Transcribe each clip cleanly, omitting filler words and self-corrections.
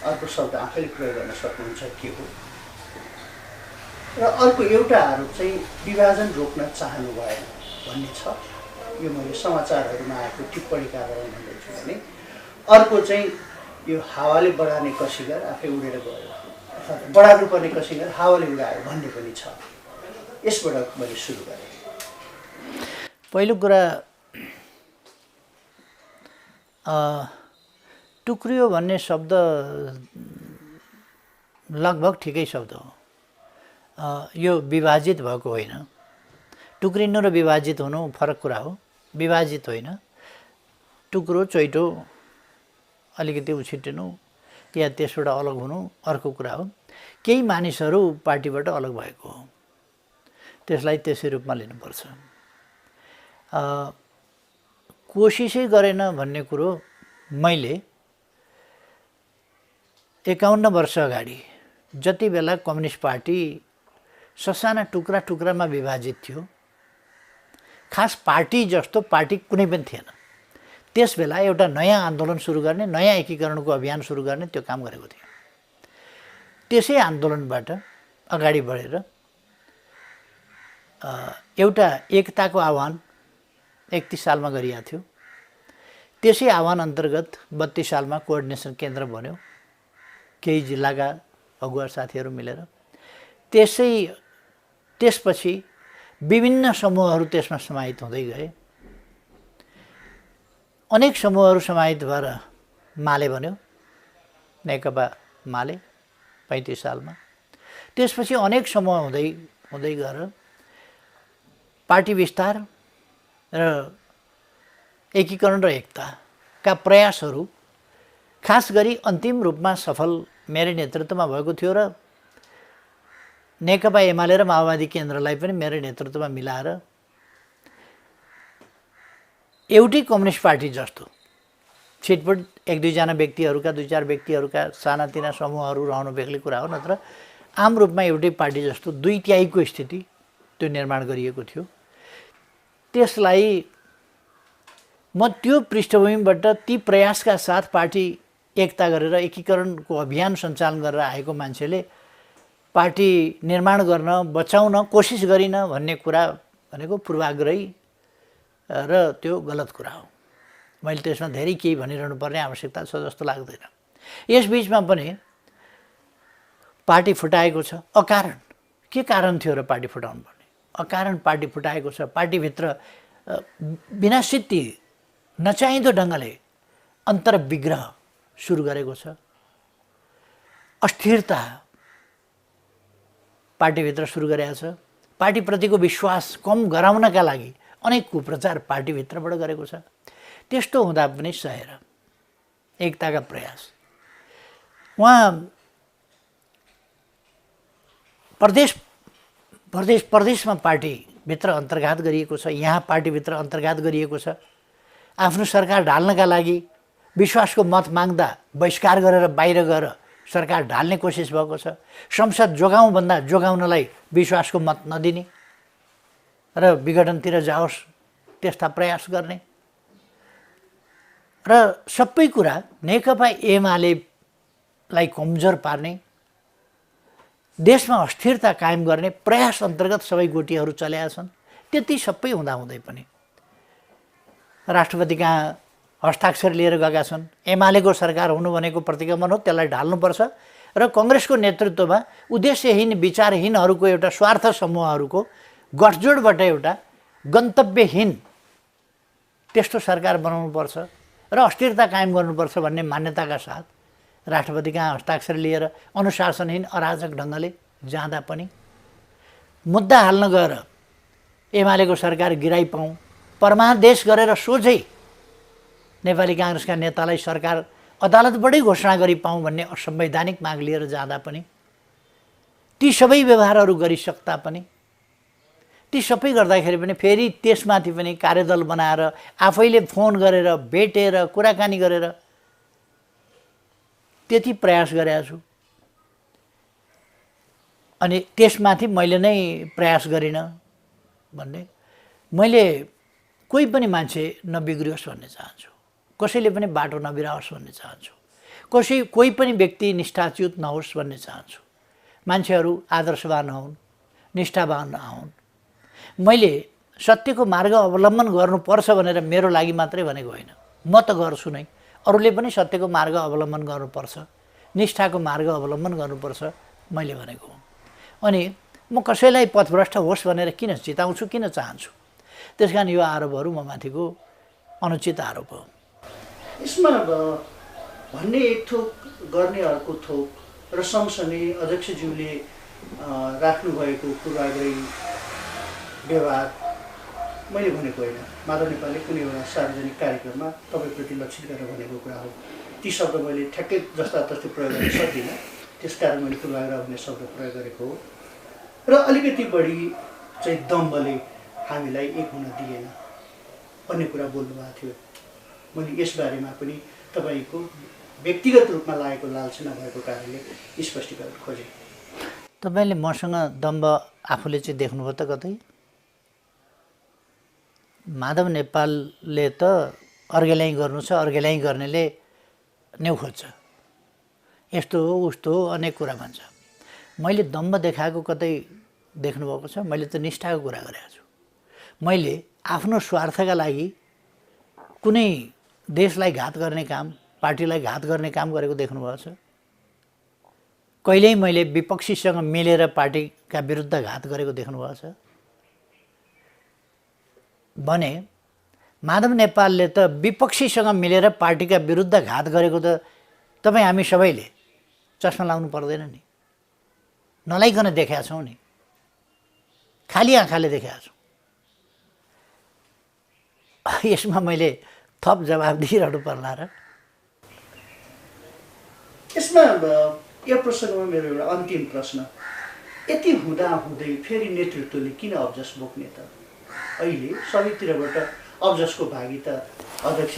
अर्को शब्द आफैले प्रयोग गर्न सक्नुहुन्छ के हो? र अर्को एउटा आरोप चाहिँ विभाजन रोक्न चाहनु भएन भन्ने छ। यो मैले समाचारहरूमा आएको टिप्पणीका आधारमा भन्दैछु भने अर्को चाहिँ यो हावाले बढार्ने कसिगर आफै उडेर गयो अर्थात् बढार्नु पर्ने कसिगर हावाले उडायो भन्ने पनि छ। यसबाट मैले सुरु गरेँ। पहिलो कुरा टुक्रियो भन्ने शब्द लगभग ठिकै शब्द हो। यो विभाजित भएको होइन। टुक्रिनु र विभाजित हुनु फरक कुरा हो। विभाजित होइन। टुक्रो चोइटो अलिकति उछिटिनु या त्यसबाट अलग हुनु अर्को कुरा हो। केही मानिसहरू पार्टीबाट अलग भएको हो, त्यसलाई त्यसै रूपमा लिनुपर्छ। कोसिसै गरेन भन्ने कुरो मैले 51 वर्ष अगाडि जति बेला कम्युनिस्ट पार्टी ससाना टुक्रा टुक्रामा विभाजित थियो, खास पार्टी जस्तो पार्टी कुनै पनि थिएन, त्यस बेला एउटा नयाँ आन्दोलन सुरु गर्ने, नयाँ एकीकरणको अभियान सुरु गर्ने त्यो काम गरेको थियो। त्यसै आन्दोलनबाट अगाडि बढेर एउटा एकताको आह्वान 31 सालमा गरिएको थियो। त्यसै आह्वान अन्तर्गत 32 सालमा कोअर्डिनेसन केन्द्र बन्यो, केही जिल्लाका अगुवा साथीहरू मिलेर। त्यसपछि विभिन्न समूहहरू त्यसमा समाहित हुँदै गए। अनेक समूहहरू समाहित भएर माले बन्यो, नेकपा माले 35 सालमा। त्यसपछि अनेक समूह हुँदै गएर पार्टी विस्तार र एकीकरण र एकताका प्रयासहरू खास गरी अन्तिम रूपमा सफल मेरै नेतृत्वमा भएको थियो र नेकपा एमाले र माओवादी केन्द्रलाई पनि मेरै नेतृत्वमा मिलाएर एउटै कम्युनिस्ट पार्टी जस्तो छिटपुट 1-2 व्यक्तिहरूका 2-4 व्यक्तिहरूका सानातिना समूहहरू रहनु बेग्लै कुरा हो, नत्र आम रूपमा एउटै पार्टी जस्तो 2/3 को स्थिति त्यो निर्माण गरिएको थियो। त्यसलाई म त्यो पृष्ठभूमिबाट ती प्रयासका साथ पार्टी एकता गरेर एकीकरणको अभियान सञ्चालन गरेर आएको मान्छेले पार्टी निर्माण गर्न बचाउन कोसिस गरिन भन्ने कुरा भनेको पूर्वाग्रही र त्यो गलत कुरा हो। मैले त्यसमा धेरै केही भनिरहनु पर्ने आवश्यकता छ जस्तो लाग्दैन। यसबीचमा पनि पार्टी फुटाएको छ अकारण। के कारण थियो र पार्टी फुटाउनु पर्ने? अकारण पार्टी फुटाएको छ। पार्टीभित्र बिना सिद्धि नचाहिँदो ढङ्गले अन्तर्विग्रह सुरु गरेको छ। अस्थिरता पार्टीभित्र सुरु गरेको छ। पार्टीप्रतिको विश्वास कम गराउनका लागि अनेक कुप्रचार पार्टीभित्रबाट गरेको छ। त्यस्तो हुँदा पनि सहेर एकताका प्रयास उहाँ प्रदेशमा पार्टीभित्र अन्तर्घात गरिएको छ, यहाँ पार्टीभित्र अन्तर्घात गरिएको छ। आफ्नो सरकार ढाल्नका लागि विश्वासको मत माग्दा बहिष्कार गरेर बाहिर गएर सरकार ढाल्ने कोसिस भएको छ। संसद जोगाउँ भन्दा जोगाउनलाई विश्वासको मत नदिने र विघटनतिर जाओस् त्यस्ता प्रयास गर्ने र सबै कुरा नेकपा एमालेलाई कमजोर पार्ने, देशमा अस्थिरता कायम गर्ने प्रयास अन्तर्गत सबै गोटीहरू चलेका छन्। त्यति सबै हुँदाहुँदै पनि राष्ट्रपति कहाँ हस्ताक्षर लिएर गएका छन्। एमालेको सरकार हुनु भनेको प्रतिगमन हो, त्यसलाई ढाल्नुपर्छ र कङ्ग्रेसको नेतृत्वमा उद्देश्यहीन विचारहीनहरूको एउटा स्वार्थ समूहहरूको गठजोडबाट एउटा गन्तव्यहीन त्यस्तो सरकार बनाउनुपर्छ र अस्थिरता कायम गर्नुपर्छ भन्ने मान्यताका साथ राष्ट्रपति कहाँ हस्ताक्षर लिएर अनुशासनहीन अराजक ढङ्गले जाँदा पनि मुद्दा हाल्न गएर एमालेको सरकार गिराइ पाऊँ, परमादेश गरेर सोझै नेपाली काङ्ग्रेसका नेतालाई सरकार अदालतबाटै घोषणा गरी पाऊँ भन्ने असंवैधानिक माग लिएर जाँदा पनि ती सबै व्यवहारहरू गरिसक्दा पनि ती सबै गर्दाखेरि पनि फेरि त्यसमाथि पनि कार्यदल बनाएर आफैले फोन गरेर भेटेर कुराकानी गरेर त्यति प्रयास गरेको छु। अनि त्यसमाथि मैले नै प्रयास गरिनँ भन्ने, मैले कोही पनि मान्छे नबिग्रियोस् भन्ने चाहन्छु, कसैले पनि बाटो नबिराओस् भन्ने चाहन्छु, कोही पनि व्यक्ति निष्ठाच्युत नहोस् भन्ने चाहन्छु। मान्छेहरू आदर्शवान हुन्, निष्ठावान हुन्। मैले सत्यको मार्ग अवलम्बन गर्नुपर्छ भनेर मेरो लागि मात्रै भनेको होइन, म त गर्छु नै। अरूले पनि सत्यको मार्ग अवलम्बन गर्नुपर्छ, निष्ठाको मार्ग अवलम्बन गर्नुपर्छ मैले भनेको हुँ। अनि म कसैलाई पथभ्रष्ट होस् भनेर किन चिताउँछु, किन चाहन्छु? त्यस कारण यो आरोपहरू म माथिको अनुचित आरोप हो। यसमा भन्ने एक थोक गर्ने अर्को थोक र सँगसँगै अध्यक्षज्यूले राख्नुभएको पूर्वाग्रही व्यवहार मैले भनेको होइन। माधव नेपालले कुनै एउटा सार्वजनिक कार्यक्रममा तपाईँप्रति लक्षित गरेर भनेको कुरा हो। ती शब्द मैले ठ्याक्कै जस्ता तस्तै प्रयोग गर्न सक्दिनँ, त्यसकारण मैले पूर्वाग्रह भन्ने शब्द प्रयोग गरेको हो। र अलिकति बढी चाहिँ दम्बले हामीलाई एक हुन दिएन भन्ने कुरा बोल्नुभएको थियो। मैले यसबारेमा पनि तपाईँको व्यक्तिगत रूपमा लागेको लालसा नभएको कारणले स्पष्टीकरण खोजेँ। तपाईँले मसँग दम्ब आफूले चाहिँ देख्नुभयो त कतै? माधव नेपालले त अर्गेलाइ गर्नु छ, अर्गेलाइ गर्नेले न्यु खोज्छ, यस्तो हो उस्तो हो अनेक कुरा भन्छ। मैले दम्ब देखाएको कतै देख्नुभएको छ? मैले त निष्ठाको कुरा गरेको छु। मैले आफ्नो स्वार्थका लागि कुनै देशलाई घात गर्ने काम, पार्टीलाई घात गर्ने काम गरेको देख्नुभएको छ? कहिल्यै मैले विपक्षीसँग मिलेर पार्टीका विरुद्ध घात गरेको देख्नुभएको छ भने माधव नेपालले त विपक्षीसँग मिलेर पार्टीका विरुद्ध घात गरेको त तपाईँ हामी सबैले चस्मा लाउनु पर्दैन नि, नलाइकन देखेका छौँ नि, खाली आँखाले देखेका छौँ। यसमा मैले थप जवाब दिइरहनु पर्ला र? यसमा यो प्रसङ्गमा मेरो एउटा अन्तिम प्रश्न, यति हुँदाहुँदै फेरि नेतृत्वले किन अब्जस बोक्ने त? अहिले सबैतिरबाट अब्जसको भागी त अध्यक्ष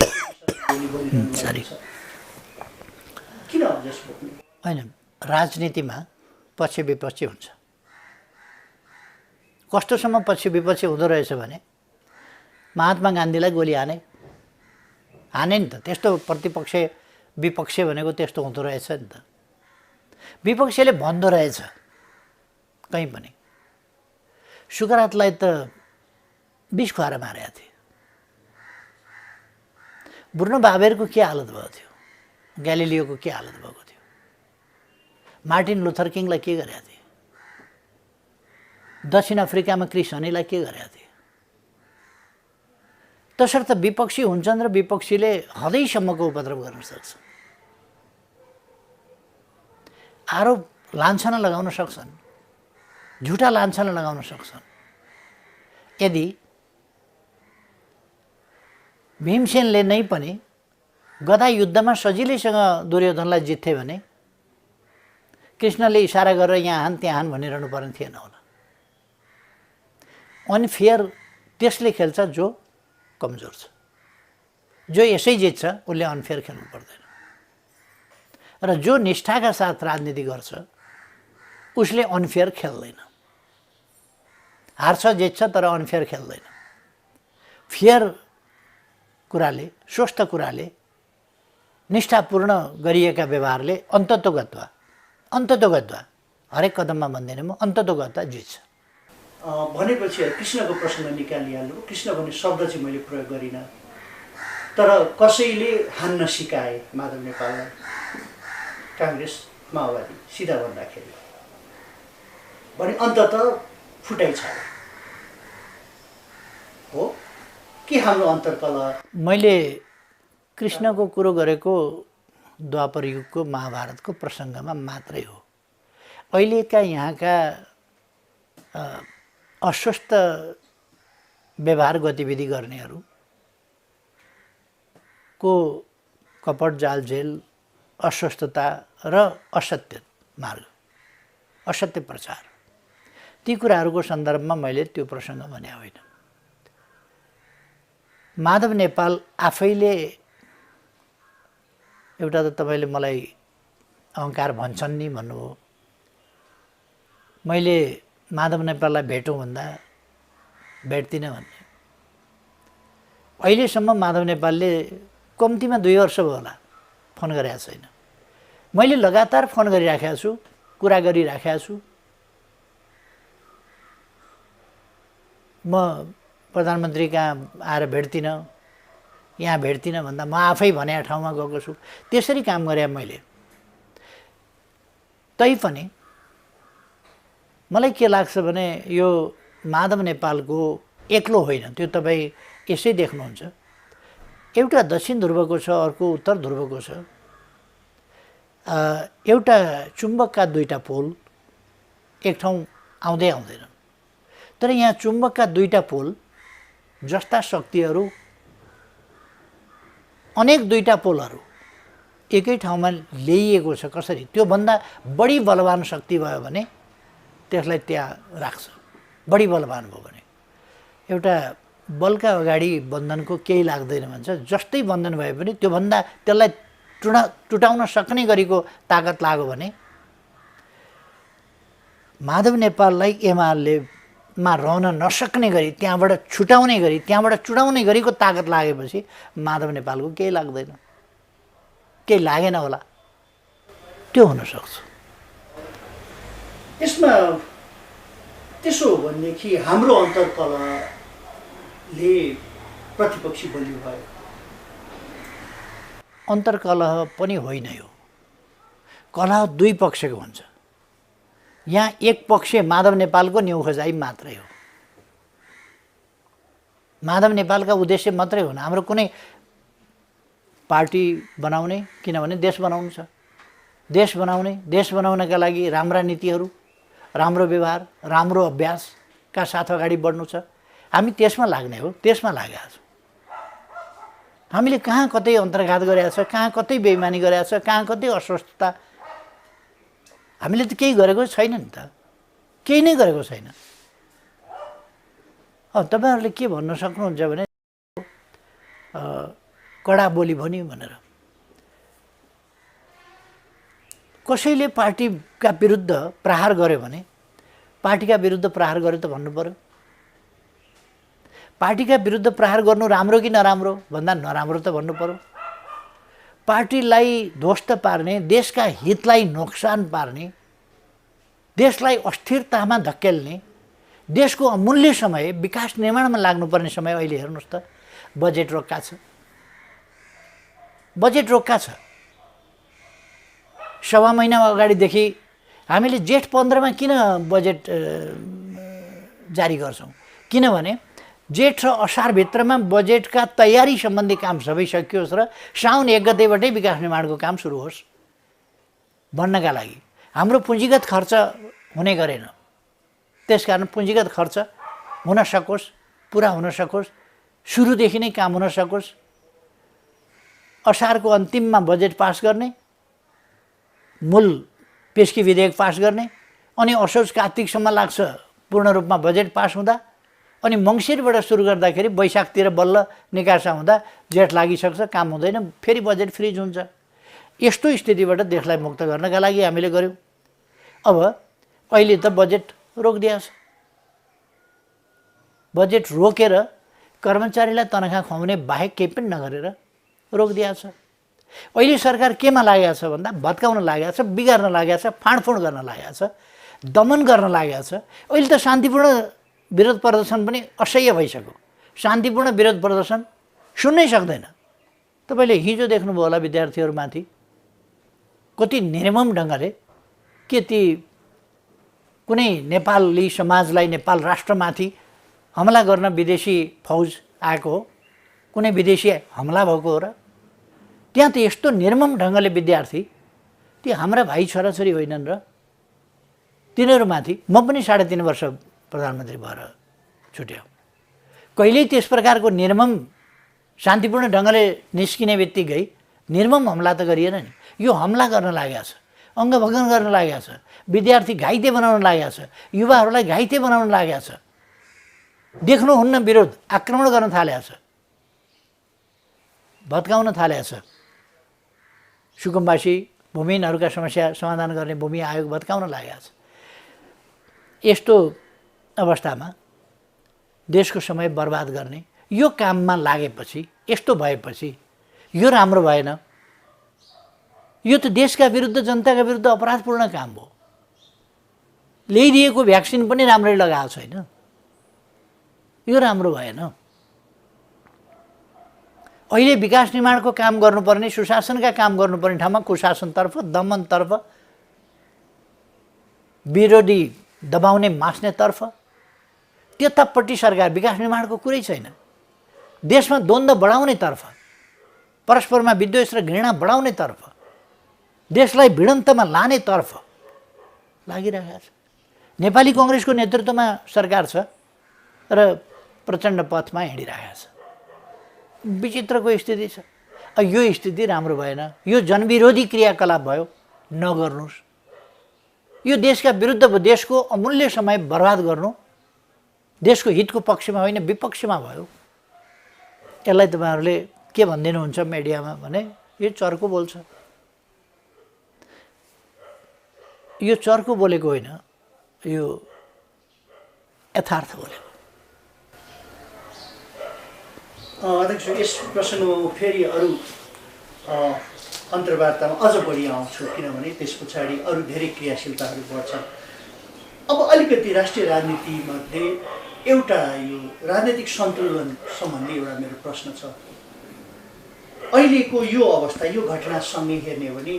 किन अब्जस बोक्ने? होइन, राजनीतिमा पक्ष विपक्षी हुन्छ। कस्तोसम्म पक्ष विपक्षी हुँदो रहेछ भने महात्मा गान्धीलाई गोली हाने नि त। त्यस्तो प्रतिपक्ष विपक्ष भनेको त्यस्तो हुँदो रहेछ नि त। विपक्षले भन्दो रहेछ कहीँ पनि, सुकरातलाई त विष खुवाएर मारेका थिए। ब्रुनो बाबेरको के हालत भएको थियो, ग्यालिलियोको के हालत भएको थियो, मार्टिन लुथर किङलाई के गरेका थिए, दक्षिण अफ्रिकामा क्रिस हनीलाई के गरेका थिए। तसर्थ विपक्षी हुन्छन् र विपक्षीले हदैसम्मको उपद्रव गर्न सक्छ, आरोप लान्छना लगाउन सक्छन्, झुटा लान्छना लगाउन सक्छन्। यदि भीमसेनले नै पनि गदा युद्धमा सजिलैसँग दुर्योधनलाई जित्थे भने कृष्णले इसारा गरेर यहाँ हान त्यहाँ हान भनिरहनु पर्ने थिएन होला। अनफेयर त्यसले खेल्छ जो कमजोर छ, जो यसै जित्छ उसले अनफेयर खेल्नु पर्दैन। र जो निष्ठाका साथ राजनीति गर्छ उसले अनफेयर खेल्दैन। हार्छ जित्छ तर अनफेयर खेल्दैन। फेयर कुराले, स्वस्थ कुराले, निष्ठापूर्ण गरिएका व्यवहारले अन्ततोगत्वा हरेक कदममा भन्दैन म, अन्ततोगत्वा जित्छ। भनेपछि कृष्णको प्रसङ्ग निकालिहाल्नु। कृष्ण भन्ने शब्द चाहिँ मैले प्रयोग गरिनँ, तर कसैले हान्न सिकाए माधव नेपाललाई, काङ्ग्रेस माओवादी सिधा भन्दाखेरि भने अन्तत फुटाइ छ हो कि हाम्रो अन्तर्कलह? मैले कृष्णको कुरो गरेको द्वापर युगको महाभारतको प्रसङ्गमा मात्रै हो। अहिलेका यहाँका अस्वस्थ व्यवहार गतिविधि गर्नेहरूको कपट जालझेल, अस्वस्थता र असत्य मार्ग, असत्य प्रचार, ती कुराहरूको सन्दर्भमा मैले त्यो प्रसङ्ग भने होइन। माधव नेपाल आफैले एउटा त तपाईँले मलाई अहङ्कार भन्छन् नि भन्नुभयो। मैले माधव नेपाललाई भेटौँ भन्दा भेट्दिनँ भन्ने। अहिलेसम्म माधव नेपालले कम्तीमा 2 वर्ष भयो होला फोन गरेको छैन। मैले लगातार फोन गरिराखेको छु, कुरा गरिराखेको छु। म प्रधानमन्त्री कहाँ आएर भेट्दिनँ, यहाँ भेट्दिनँ भन्दा म आफै भने ठाउँमा गएको छु। त्यसरी काम गरेँ मैले। तैपनि मलाई के लाग्छ भने यो माधव नेपालको एक्लो होइन, त्यो तपाईँ यसै देख्नुहुन्छ। एउटा दक्षिण ध्रुवको छ, अर्को उत्तर ध्रुवको छ। एउटा चुम्बकका दुईटा पोल एक ठाउँ आउँदै आउँदैन। तर यहाँ चुम्बकका दुईटा पोल जस्ता शक्तिहरू, अनेक दुईटा पोलहरू एकै ठाउँमा ल्याइएको छ। कसरी? त्योभन्दा बढी बलवान शक्ति भयो भने त्यसलाई त्यहाँ राख्छ। बढी बलवान भयो भने एउटा बलका अगाडि बन्धनको केही लाग्दैन भन्छ। जस्तै बन्धन भए पनि त्योभन्दा त्यसलाई टुटाउन सक्ने गरीको ताकत लाग्यो भने माधव नेपाललाई एमालेमा रहन नसक्ने गरी, त्यहाँबाट छुटाउने गरी, त्यहाँबाट चुडाउने गरीको ताकत लागेपछि माधव नेपालको केही लाग्दैन, केही लागेन होला। त्यो हुनसक्छ। यसमा त्यसो हो भनेदेखि हाम्रो अन्तर्कलहले प्रतिपक्षी बलियो भयो। अन्तर्कलह पनि होइन, यो कलह दुई पक्षको हुन्छ। यहाँ एक पक्ष माधव नेपालको न्युखजाइ मात्रै हो। माधव नेपालका उद्देश्य मात्रै हुन्। हाम्रो कुनै पार्टी बनाउने, किनभने देश बनाउनु छ। देश बनाउनका लागि राम्रा नीतिहरू, राम्रो व्यवहार, राम्रो अभ्यासका साथ अगाडि बढ्नु छ। हामी त्यसमा लाग्ने हो, त्यसमा लागेका छौँ। हामीले कहाँ कतै अन्तर्घात गरेका छ, कहाँ कतै बेइमानी गरेका छ, कहाँ कतै अस्वस्थता, हामीले त केही गरेको छैन नि त, केही नै गरेको छैन। तपाईँहरूले के भन्न सक्नुहुन्छ भने कडा बोली भन्यो भनेर। कसैले पार्टीका विरुद्ध प्रहार गर्यो भने पार्टीका विरुद्ध प्रहार गर्यो त भन्नु पर्यो। पार्टीका विरुद्ध प्रहार गर्नु राम्रो कि नराम्रो भन्दा नराम्रो त भन्नु पर्यो। पार्टीलाई ध्वस्त पार्ने, देशका हितलाई नोक्सान पार्ने, देशलाई अस्थिरतामा धकेल्ने, देशको अमूल्य समय, विकास निर्माणमा लाग्नुपर्ने समय अहिले हेर्नुहोस् त बजेट रोक्का छ। बजेट रोक्का छ। सवा महिना अगाडिदेखि हामीले जेठ 15मा किन बजेट जारी गर्छौँ? किनभने जेठ र असारभित्रमा बजेटका तयारी सम्बन्धी काम सबै सकियोस् र साउन 1 गतेबाटै विकास निर्माणको काम सुरु होस् भन्नका लागि। हाम्रो पुँजीगत खर्च हुने गरेन, त्यसकारण पुँजीगत खर्च हुन सकोस्, पुरा हुन सकोस्, सुरुदेखि नै काम हुन सकोस्। असारको अन्तिममा बजेट पास गर्ने, मूल पेस्की विधेयक पास गर्ने, अनि असोज कार्तिकसम्म लाग्छ पूर्ण रूपमा बजेट पास हुँदा, अनि मङ्सिरबाट सुरु गर्दाखेरि वैशाखतिर बल्ल निकासा हुँदा जेठ लागिसक्छ, काम हुँदैन, फेरि बजेट फ्रिज हुन्छ। यस्तो स्थितिबाट देशलाई मुक्त गर्नका लागि हामीले गर्यौँ। अब अहिले त बजेट रोकिदिएको छ। बजेट रोकेर कर्मचारीलाई तनखा खुवाउने बाहेक केही पनि नगरेर रोकिदिएको छ। अहिले सरकार केमा लागेको छ भन्दा भत्काउन लागेको छ, बिगार्न लागेको छ, फाँडफुँड गर्न लागेको छ, दमन गर्न लागेको छ। अहिले त शान्तिपूर्ण विरोध प्रदर्शन पनि असह्य भइसक्यो। शान्तिपूर्ण विरोध प्रदर्शन सुन्नै सक्दैन। तपाईँले हिजो देख्नुभयो होला विद्यार्थीहरूमाथि कति निर्मम ढङ्गले के ती कुनै नेपाली समाजलाई, नेपाल राष्ट्रमाथि हमला गर्न विदेशी फौज आएको हो, कुनै विदेशी हमला भएको हो र? त्यहाँ त यस्तो निर्मम ढङ्गले विद्यार्थी, ती हाम्रा भाइ छोराछोरी होइनन् र? तिनीहरूमाथि म पनि 3.5 वर्ष प्रधानमन्त्री भएर छुट्याउँ। कहिल्यै त्यस प्रकारको निर्मम शान्तिपूर्ण ढङ्गले निस्किने बित्तिकै निर्मम हमला त गरिएन नि। यो हमला गर्न लागेको छ, अङ्गभङ्गन गर्न लागेको छ, विद्यार्थी घाइते बनाउन लागेको छ, युवाहरूलाई घाइते बनाउन लागेको छ, देख्नुहुन्न विरोध आक्रमण गर्न थालेको छ, भत्काउन थालेको छ। सुकुम्बासी भूमिहीनहरूका समस्या समाधान गर्ने भूमि आयोग भत्काउन लागेको छ। यस्तो अवस्थामा देशको समय बर्बाद गर्ने यो काममा लागेपछि, यस्तो भएपछि यो राम्रो भएन। यो त देशका विरुद्ध जनताका विरुद्ध अपराधपूर्ण काम हो। ल्याइदिएको भ्याक्सिन पनि राम्ररी लगाएको छैन, यो राम्रो भएन। अहिले विकास निर्माणको काम गर्नुपर्ने, सुशासनका काम गर्नुपर्ने ठाउँमा कुशासनतर्फ, दमनतर्फ, विरोधी दबाउने मास्नेतर्फ, त्यतापट्टि सरकार विकास निर्माणको कुरै छैन। देशमा द्वन्द्व बढाउनेतर्फ, परस्परमा विद्वेष र घृणा बढाउनेतर्फ, देशलाई भिडन्तमा लानेतर्फ लागिरहेको छ। नेपाली कङ्ग्रेसको नेतृत्वमा सरकार छ र प्रचण्ड पथमा हिँडिरहेको छ। विचित्रको स्थिति छ। यो स्थिति राम्रो भएन। यो जनविरोधी क्रियाकलाप भयो, नगर्नुहोस्। यो देशका विरुद्ध, देशको अमूल्य समय बर्बाद गर्नु देशको हितको पक्षमा होइन, विपक्षमा भयो। यसलाई तपाईँहरूले के भनिदिनुहुन्छ मिडियामा भने यो चर्को बोल्छ। यो चर्को बोलेको होइन, यो यथार्थ बोलेको। अध्यक्ष, यस प्रसङ्गमा म फेरि अरू अन्तर्वार्तामा अझ बढी आउँछु, किनभने त्यस पछाडि अरू धेरै क्रियाशीलताहरू बढ्छन्। अब अलिकति राष्ट्रिय राजनीतिमध्ये एउटा यो राजनीतिक सन्तुलन सम्बन्धी एउटा मेरो प्रश्न छ। अहिलेको यो अवस्था, यो घटनासँगै हेर्ने हो भने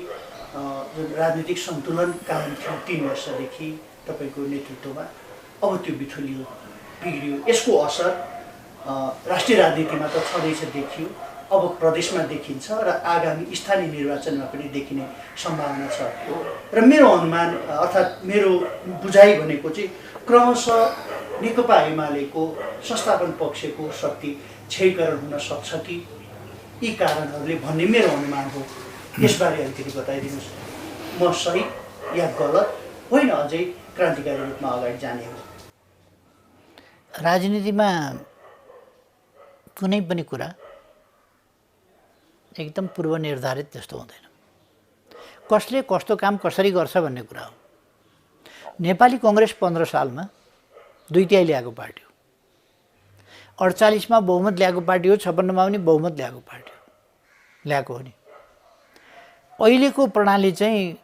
जुन राजनीतिक सन्तुलन कायम थियो 3 वर्षदेखि तपाईँको नेतृत्वमा, अब त्यो बिथुलियो, बिग्रियो। यसको असर राष्ट्रिय राजनीतिमा त छँदैछ, देखियो, अब प्रदेशमा देखिन्छ र आगामी स्थानीय निर्वाचनमा पनि देखिने सम्भावना छ। र मेरो अनुमान अर्थात् मेरो बुझाइ भनेको चाहिँ क्रमशः नेकपा एमालेको संस्थापन पक्षको शक्ति क्षयीकरण हुन सक्छ कि यी कारणहरूले भन्ने मेरो अनुमान हो। यसबारे अलिकति बताइदिनुहोस्। म सही या गलत होइन, अझै क्रान्तिकारी रूपमा अगाडि जाने हो। राजनीतिमा कुनै पनि कुरा एकदम पूर्वनिर्धारित त्यस्तो हुँदैन। कसले कस्तो काम कसरी गर्छ भन्ने कुरा हो। नेपाली कङ्ग्रेस 15 सालमा 2/3 ल्याएको पार्टी हो। 48 मा बहुमत ल्याएको पार्टी हो, 56 मा पनि बहुमत ल्याएको पार्टी हो, ल्याएको हो नि। अहिलेको प्रणाली चाहिँ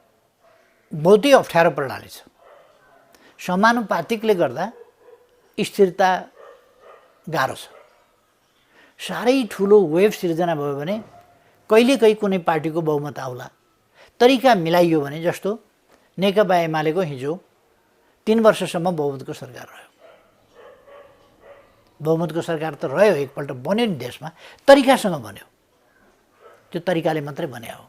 बहुतै अप्ठ्यारो प्रणाली छ। समानुपातिकले गर्दा स्थिरता गाह्रो छ। साह्रै ठुलो वेभ सिर्जना भयो भने कहिलेकाहीँ कुनै पार्टीको बहुमत आउला, तरिका मिलाइयो भने, जस्तो नेकपा एमालेको हिजो 3 वर्षसम्म बहुमतको सरकार रह्यो। बहुमतको सरकार त रह्यो, एकपल्ट बन्यो नि देशमा, तरिकासँग बन्यो। त्यो तरिकाले मात्रै बन्या हो,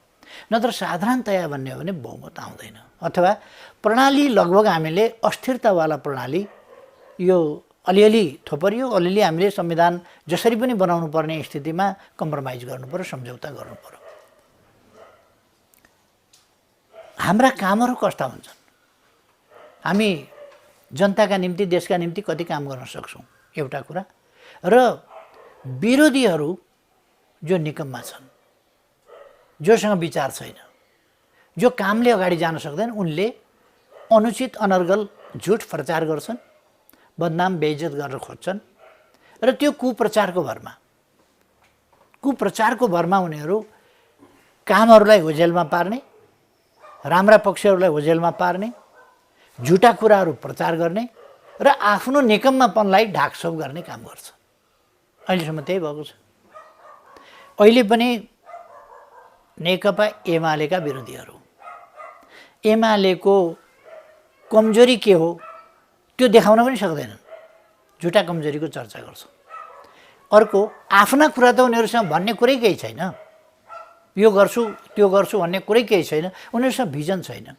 नत्र साधारणतया भन्ने हो भने बहुमत आउँदैन। अथवा प्रणाली लगभग हामीले अस्थिरतावाला प्रणाली, यो अलिअलि थोपरियो, अलिअलि हामीले संविधान जसरी पनि बनाउनु पर्ने स्थितिमा कम्प्रोमाइज गर्नु पर्यो, सम्झौता गर्नु पर्यो। हाम्रा कामहरू कस्ता हुन्छन्, हामी जनताका निम्ति, देशका निम्ति कति काम गर्न सक्छौँ, एउटा कुरा। र विरोधीहरू जो निकम्मा छन्, जोसँग विचार छैन, जो कामले अगाडि जान सक्दैन, उनले अनुचित अनर्गल झुट प्रचार गर्छन्, बदनाम बेइज्जत गर्न खोज्छन् र त्यो कुप्रचारको भरमा उनीहरू कामहरूलाई होजेलमा पार्ने, राम्रा पक्षहरूलाई होजेलमा पार्ने, झुटा कुराहरू प्रचार गर्ने र आफ्नो निकम्मापनलाई ढाकछोप गर्ने काम गर्छ। अहिलेसम्म त्यही भएको छ। अहिले पनि नेकपा एमालेका विरोधीहरू एमालेको कमजोरी के हो त्यो देखाउन पनि सक्दैनन्, झुटा कमजोरीको चर्चा गर्छ। अर्को, आफ्ना कुरा त उनीहरूसँग भन्ने कुरै केही छैन, यो गर्छु त्यो गर्छु भन्ने कुरै केही छैन, उनीहरूसँग भिजन छैन।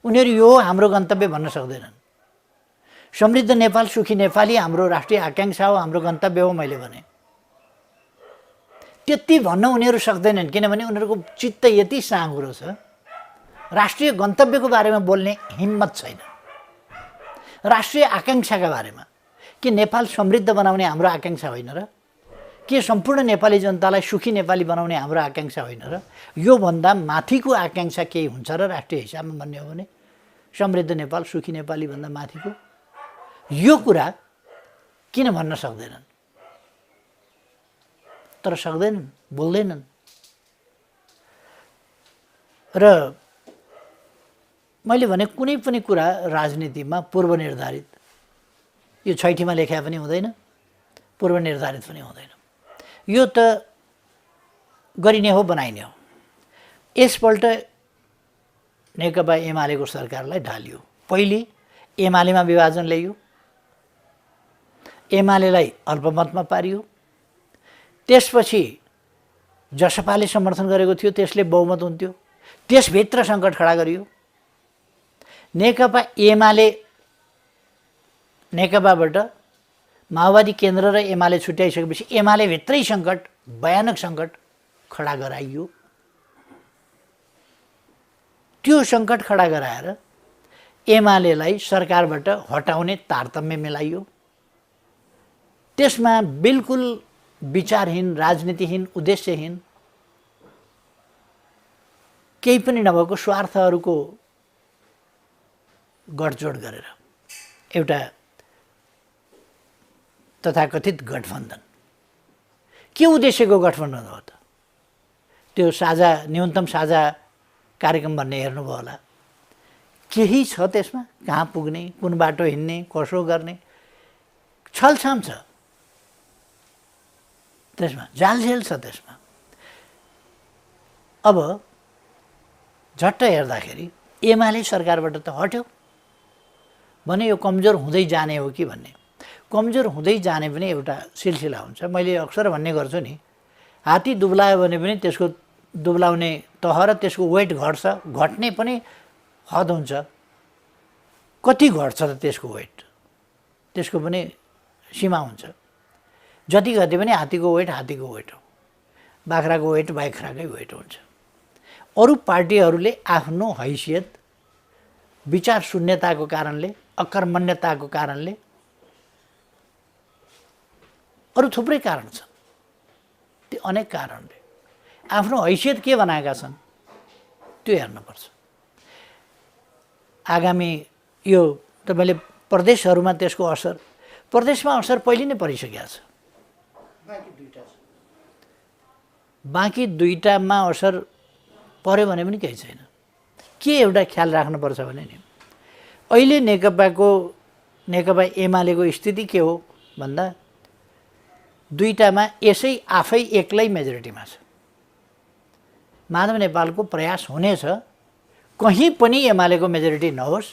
उनीहरू यो हाम्रो गन्तव्य भन्न सक्दैनन्। समृद्ध नेपाल, सुखी नेपाली हाम्रो राष्ट्रिय आकाङ्क्षा हो, हाम्रो गन्तव्य हो मैले भने। त्यति भन्न उनीहरू सक्दैनन्, किनभने उनीहरूको चित्त यति साँघुरो छ, राष्ट्रिय गन्तव्यको बारेमा बोल्ने हिम्मत छैन। राष्ट्रिय आकाङ्क्षाका बारेमा, के नेपाल समृद्ध बनाउने हाम्रो आकाङ्क्षा होइन र? के सम्पूर्ण नेपाली जनतालाई सुखी नेपाली बनाउने हाम्रो आकाङ्क्षा होइन र? यो भन्दा माथिको आकाङ्क्षा केही हुन्छ र राष्ट्रिय हिसाबमा भन्ने हो भने? समृद्ध नेपाल, सुखी नेपाली भन्दा माथिको यो कुरा किन भन्न सक्दैनन्? तर सक्दैनन्, बोल्दैनन्। र मैले भने कुनै पनि कुरा राजनीतिमा पूर्व निर्धारित, यो छैठीमा लेखा पनि हुँदैन, पूर्व निर्धारित पनि हुँदैन। यो त गरिने हो, बनाइने हो। यसपल्ट नेकपा एमालेको सरकारलाई ढालियो। पहिले एमालेमा विभाजन ल्याइयो, एमालेलाई अल्पमतमा पारियो, त्यसपछि जसपाले समर्थन गरेको थियो त्यसले बहुमत हुन्थ्यो, त्यसभित्र सङ्कट खडा गरियो। नेकपा एमाले नेकपाबाट माओवादी केन्द्र र एमाले छुट्याइसकेपछि एमाले भित्रै सङ्कट, भयानक सङ्कट खडा गराइयो। त्यो सङ्कट खडा गराएर एमालेलाई सरकारबाट हटाउने तारतम्य मिलाइयो। त्यसमा बिल्कुल विचारहीन, राजनीतिहीन, उद्देश्यहीन, केही पनि नभएको स्वार्थहरूको गठजोड गरेर एउटा तथाकथित गठबन्धन। के उद्देश्यको गठबन्धन हो त? त्यो साझा, न्यूनतम साझा कार्यक्रम भन्ने हेर्नुभयो होला। केही छ त्यसमा? कहाँ पुग्ने, कुन बाटो हिँड्ने, कसो गर्ने, छलछाम छ त्यसमा, जालझेल छ त्यसमा। अब झट्ट हेर्दाखेरि एमाले सरकारबाट त हट्यो भने यो कमजोर हुँदै जाने हो कि भन्ने। कमजोर हुँदै जाने पनि एउटा सिलसिला हुन्छ। मैले अक्सर भन्ने गर्छु नि, हात्ती दुब्लायो भने पनि त्यसको दुब्लाउने तह र त्यसको वेट घट्छ, घट्ने पनि हद हुन्छ। कति घट्छ त त्यसको वेट, त्यसको पनि सीमा हुन्छ। जति घटे पनि हात्तीको वेट हात्तीको वेट हो, बाख्राको वेट बाख्राकै वेट हुन्छ। अरू पार्टीहरूले आफ्नो हैसियत, विचार शून्यताको कारणले, अकर्मण्यताको कारणले, अरू थुप्रै कारण छन्, त्यो अनेक कारणले आफ्नो हैसियत के बनाएका छन् त्यो हेर्नुपर्छ। आगामी यो तपाईँले प्रदेशहरूमा त्यसको असर, प्रदेशमा असर पहिले नै परिसकेको छ। बाँकी दुईटामा असर पर्यो भने पनि केही छैन। के एउटा ख्याल राख्नुपर्छ भने नि, अहिले नेकपा एमालेको स्थिति के हो भन्दा, दुईटामा यसै आफै एक्लै मेजोरिटीमा छ। माधव नेपालको प्रयास हुनेछ कहीँ पनि एमालेको मेजोरिटी नहोस्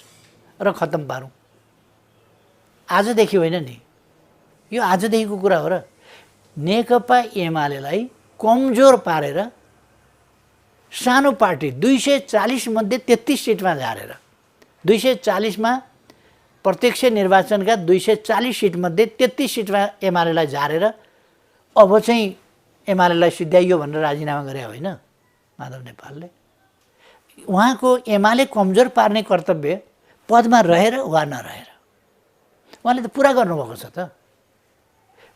र खत्तम पारौँ। आजदेखि होइन नि, यो आजदेखिको कुरा हो र। नेकपा एमालेलाई कमजोर पारेर सानो पार्टी 240 मध्ये 33 सिटमा झारेर, 240मा प्रत्यक्ष निर्वाचनका 240 सिटमध्ये 33 सिटमा एमालेलाई झारेर अब चाहिँ एमालेलाई सिद्ध्याइयो भनेर राजीनामा गरे होइन माधव नेपालले। उहाँको एमाले कमजोर पार्ने कर्तव्य पदमा रहेर वा नरहेर उहाँले त पुरा गर्नुभएको छ त।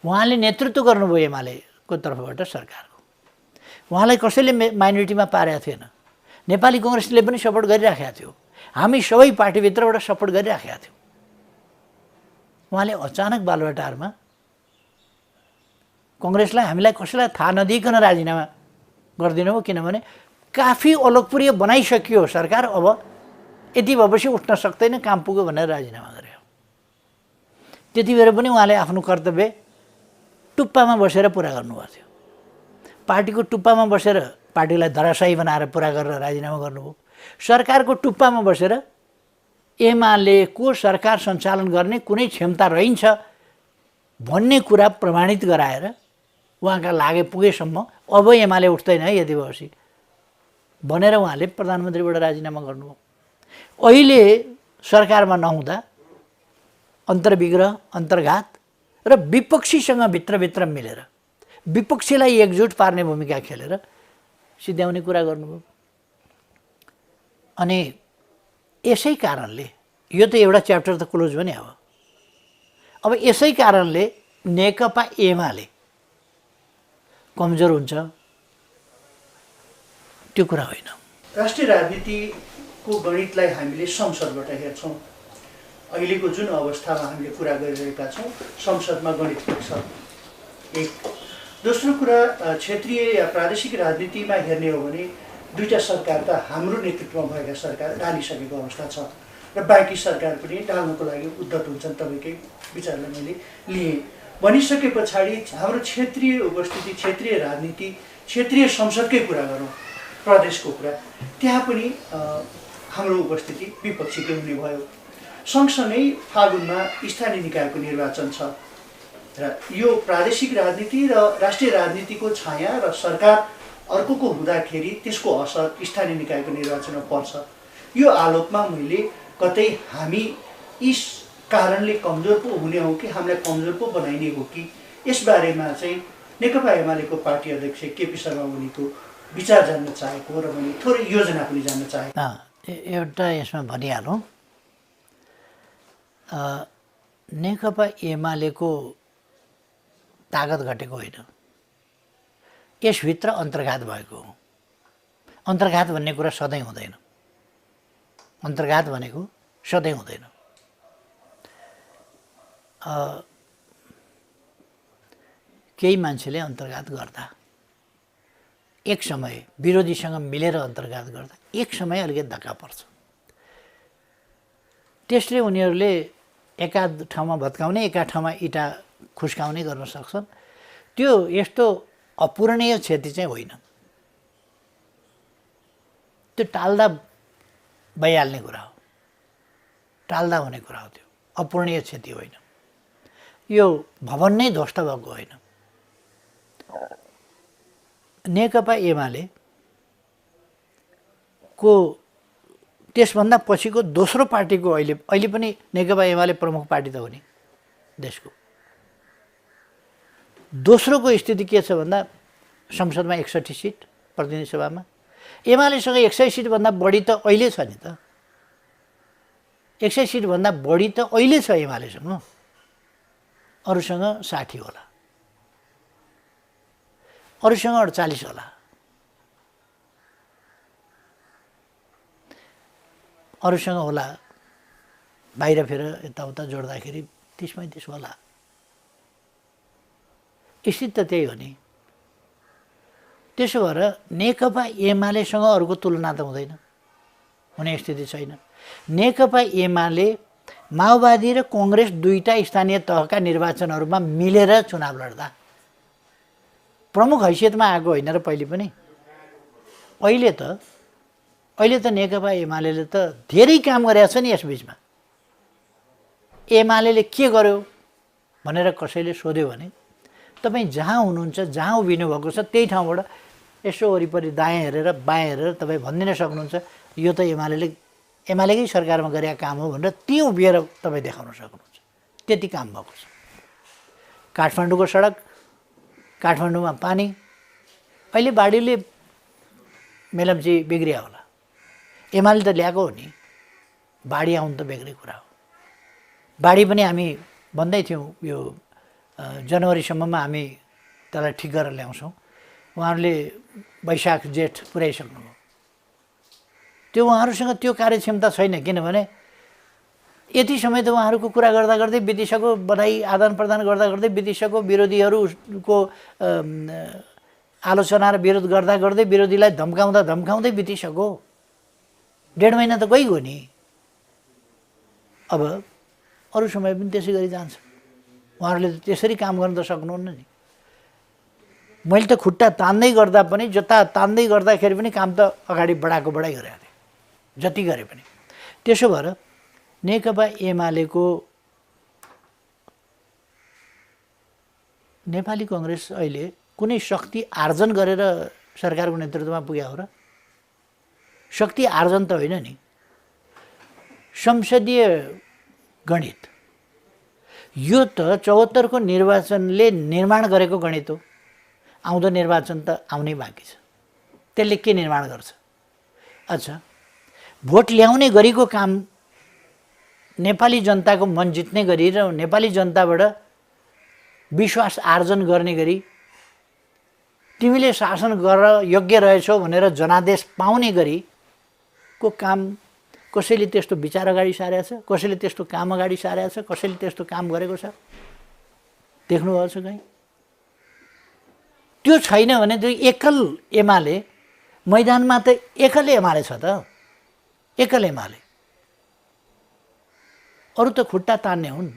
उहाँले नेतृत्व गर्नुभयो एमालेको तर्फबाट सरकारको। उहाँलाई कसैले माइनोरिटीमा पारेको थिएन। नेपाली कङ्ग्रेसले पनि सपोर्ट गरिराखेको थियो, हामी सबै पार्टीभित्रबाट सपोर्ट गरिराखेका थियौँ। उहाँले अचानक बालुवाटारमा कङ्ग्रेसलाई, हामीलाई कसैलाई थाहा नदिइकन राजीनामा गरिदिनु हो, किनभने काफी अलोकप्रिय बनाइसकियो सरकार, अब यति भएपछि उठ्न सक्दैन, काम पुग्यो भनेर राजीनामा गर्यो। त्यति बेर पनि उहाँले आफ्नो कर्तव्य टुप्पामा बसेर पुरा गर्नुभएको थियो। पार्टीको टुप्पामा बसेर पार्टीलाई धराशायी बनाएर पुरा गरेर राजीनामा गर्नुभयो। सरकारको टुप्पामा बसेर एमालेको सरकार सञ्चालन गर्ने कुनै क्षमता रहन्छ भन्ने कुरा प्रमाणित गराएर उहाँका लागि पुगेसम्म अब एमाले उठ्दैन है यति भएपछि भनेर उहाँले प्रधानमन्त्रीबाट राजीनामा गर्नुभयो। अहिले सरकारमा नहुँदा अन्तर्विग्रह, अन्तर्घात र विपक्षीसँग भित्रभित्र मिलेर विपक्षीलाई एकजुट पार्ने भूमिका खेलेर सिद्ध्याउने कुरा गर्नुभयो। अनि यसै कारणले यो त एउटा च्याप्टर त क्लोज भयो नि। अब यसै कारणले नेकपा एमाले कमजोर हुन्छ त्यो कुरा होइन। राष्ट्रिय राजनीतिको गणितलाई हामीले संसदबाट हेर्छौँ। अहिलेको जुन अवस्थामा हामीले कुरा गरिरहेका छौँ, संसदमा गणित पुग्छ। एक दोस्रो कुरा, क्षेत्रीय या प्रादेशिक राजनीतिमा हेर्ने हो भने दुईटा सरकार त हाम्रो नेतृत्वमा भएका सरकार ढालिसकेको अवस्था छ र बाँकी सरकार पनि ढाल्नको लागि उद्धत हुन्छन्। तपाईँकै विचारलाई मैले लिएँ भनिसके पछाडि हाम्रो क्षेत्रीय उपस्थिति, क्षेत्रीय राजनीति, क्षेत्रीय संसदकै कुरा गरौँ, प्रदेशको कुरा, त्यहाँ पनि हाम्रो उपस्थिति विपक्षीकै हुने भयो। सँगसँगै फागुनमा स्थानीय निकायको निर्वाचन छ र यो प्रादेशिक राजनीति र राष्ट्रिय राजनीतिको छाया र सरकार अर्कोको हुँदाखेरि त्यसको असर स्थानीय निकायको निर्वाचनमा पर्छ। यो आलोकमा मैले कतै हामी यस कारणले कमजोर पो हुने हो कि हामीलाई कमजोर पो बनाइने हो कि यसबारेमा चाहिँ नेकपा एमालेको पार्टी अध्यक्ष केपी शर्मा ओलीको विचार जान्न चाहेको र मैले थोरै योजना पनि जान्न चाहेको। एउटा यसमा भनिहालौँ, नेकपा एमालेको तागत घटेको होइन, यसभित्र अन्तर्घात भएको हो। अन्तर्घात भन्ने कुरा सधैँ हुँदैन, अन्तर्घात भनेको सधैँ हुँदैन। केही मान्छेले अन्तर्घात गर्दा, एक समय विरोधीसँग मिलेर अन्तर्घात गर्दा एक समय अलिकति धक्का पर्छ। त्यसले उनीहरूले एकाध ठाउँमा भत्काउने, एका ठाउँमा इँटा खुस्काउने गर्न सक्छन्। त्यो यस्तो अपूरणीय क्षति चाहिँ होइन, त्यो टाल्दा भइहाल्ने कुरा हो, टाल्दा हुने कुरा हो, त्यो अपूरणीय क्षति होइन। यो भवन नै ध्वस्त भएको होइन। नेकपा एमाले को त्यसभन्दा पछिको दोस्रो पार्टीको अहिले पनि नेकपा एमाले प्रमुख पार्टी त हो नि देशको। दोस्रोको स्थिति के छ भन्दा संसदमा 61 सिट, प्रतिनिधि सभामा एमालेसँग 100 सिटभन्दा बढी त अहिले छ नि त। 100 सिटभन्दा बढी त अहिले छ एमालेसँग, अरूसँग 60 होला, अरूसँग 48 होला, अरूसँग होला बाहिर फेर यताउता जोड्दाखेरि 30-35 होला। स्थिति त त्यही हो नि। त्यसो भएर नेकपा एमालेसँग अरूको तुलना त हुँदैन, हुने स्थिति छैन। नेकपा एमाले माओवादी र कङ्ग्रेस दुईटा स्थानीय तहका निर्वाचनहरूमा मिलेर चुनाव लड्दा प्रमुख हैसियतमा आएको होइन र पहिले पनि। अहिले त नेकपा एमाले त धेरै काम गरेको छ नि यस बिचमा। एमाले के गर्यो भनेर कसैले सोध्यो भने तपाईँ जहाँ हुनुहुन्छ, जहाँ उभिनु भएको छ त्यही ठाउँबाट यसो वरिपरि दायाँ हेरेर बायाँ हेरेर तपाईँ भनिदिन सक्नुहुन्छ यो त एमालेकै सरकारमा गरेका काम हो भनेर त्यहीँ उभिएर तपाईँ देखाउन सक्नुहुन्छ। त्यति काम भएको छ। काठमाडौँको सडक, काठमाडौँमा पानी, अहिले बाढीले मेलम्ची बिग्रिया होला, एमाले त ल्याएको हो नि। बाढी आउनु त बेग्रै कुरा हो। बाढी पनि हामी भन्दै थियौँ यो जनवरीसम्ममा हामी त्यसलाई ठिक गरेर ल्याउँछौँ। उहाँहरूले वैशाख जेठ पुर्याइसक्नुभयो। त्यो उहाँहरूसँग त्यो कार्यक्षमता छैन, किनभने यति समय त उहाँहरूको कुरा गर्दा गर्दै बितिसक्यो, बधाई आदान प्रदान गर्दा गर्दै बितिसक्यो, विरोधीहरूको आलोचना र विरोध गर्दा गर्दै विरोधीलाई धम्काउँदै बितिसक्यो। 1.5 महिना त गइगयो नि। अब अरू समय पनि त्यसै गरी जान्छ। उहाँहरूले त त्यसरी काम गर्न त सक्नुहुन्न नि। मैले त खुट्टा तान्दै गर्दा पनि, जता तान्दै गर्दाखेरि पनि काम त अगाडि बढाएको बढाइ गरेको थिएँ, जति गरे पनि। त्यसो भएर नेकपा एमालेको नेपाली कङ्ग्रेस अहिले कुनै शक्ति आर्जन गरेर सरकारको नेतृत्वमा पुग्यो हो र? शक्ति आर्जन त होइन नि। संसदीय गणित यो त 74 को निर्वाचनले निर्माण गरेको गणित हो। आउँदो निर्वाचन त आउनै बाँकी छ। त्यसले के निर्माण गर्छ? अच्छा, भोट ल्याउने गरीको काम नेपाली जनताको मन जित्ने गरी र नेपाली जनताबाट विश्वास आर्जन गर्ने गरी तिमीले शासन गर योग्य रहेछौ भनेर जनादेश पाउने गरीको काम कसैले त्यस्तो विचार अगाडि सारेको छ, कसैले त्यस्तो काम अगाडि सारेको छ, कसैले त्यस्तो काम गरेको छ? देख्नुभएको छ कहीँ? त्यो छैन भने त्यो एकल एमाले मैदानमा त एकलै एमाले छ त, एकल एमाले, अरू त खुट्टा तान्ने हुन्,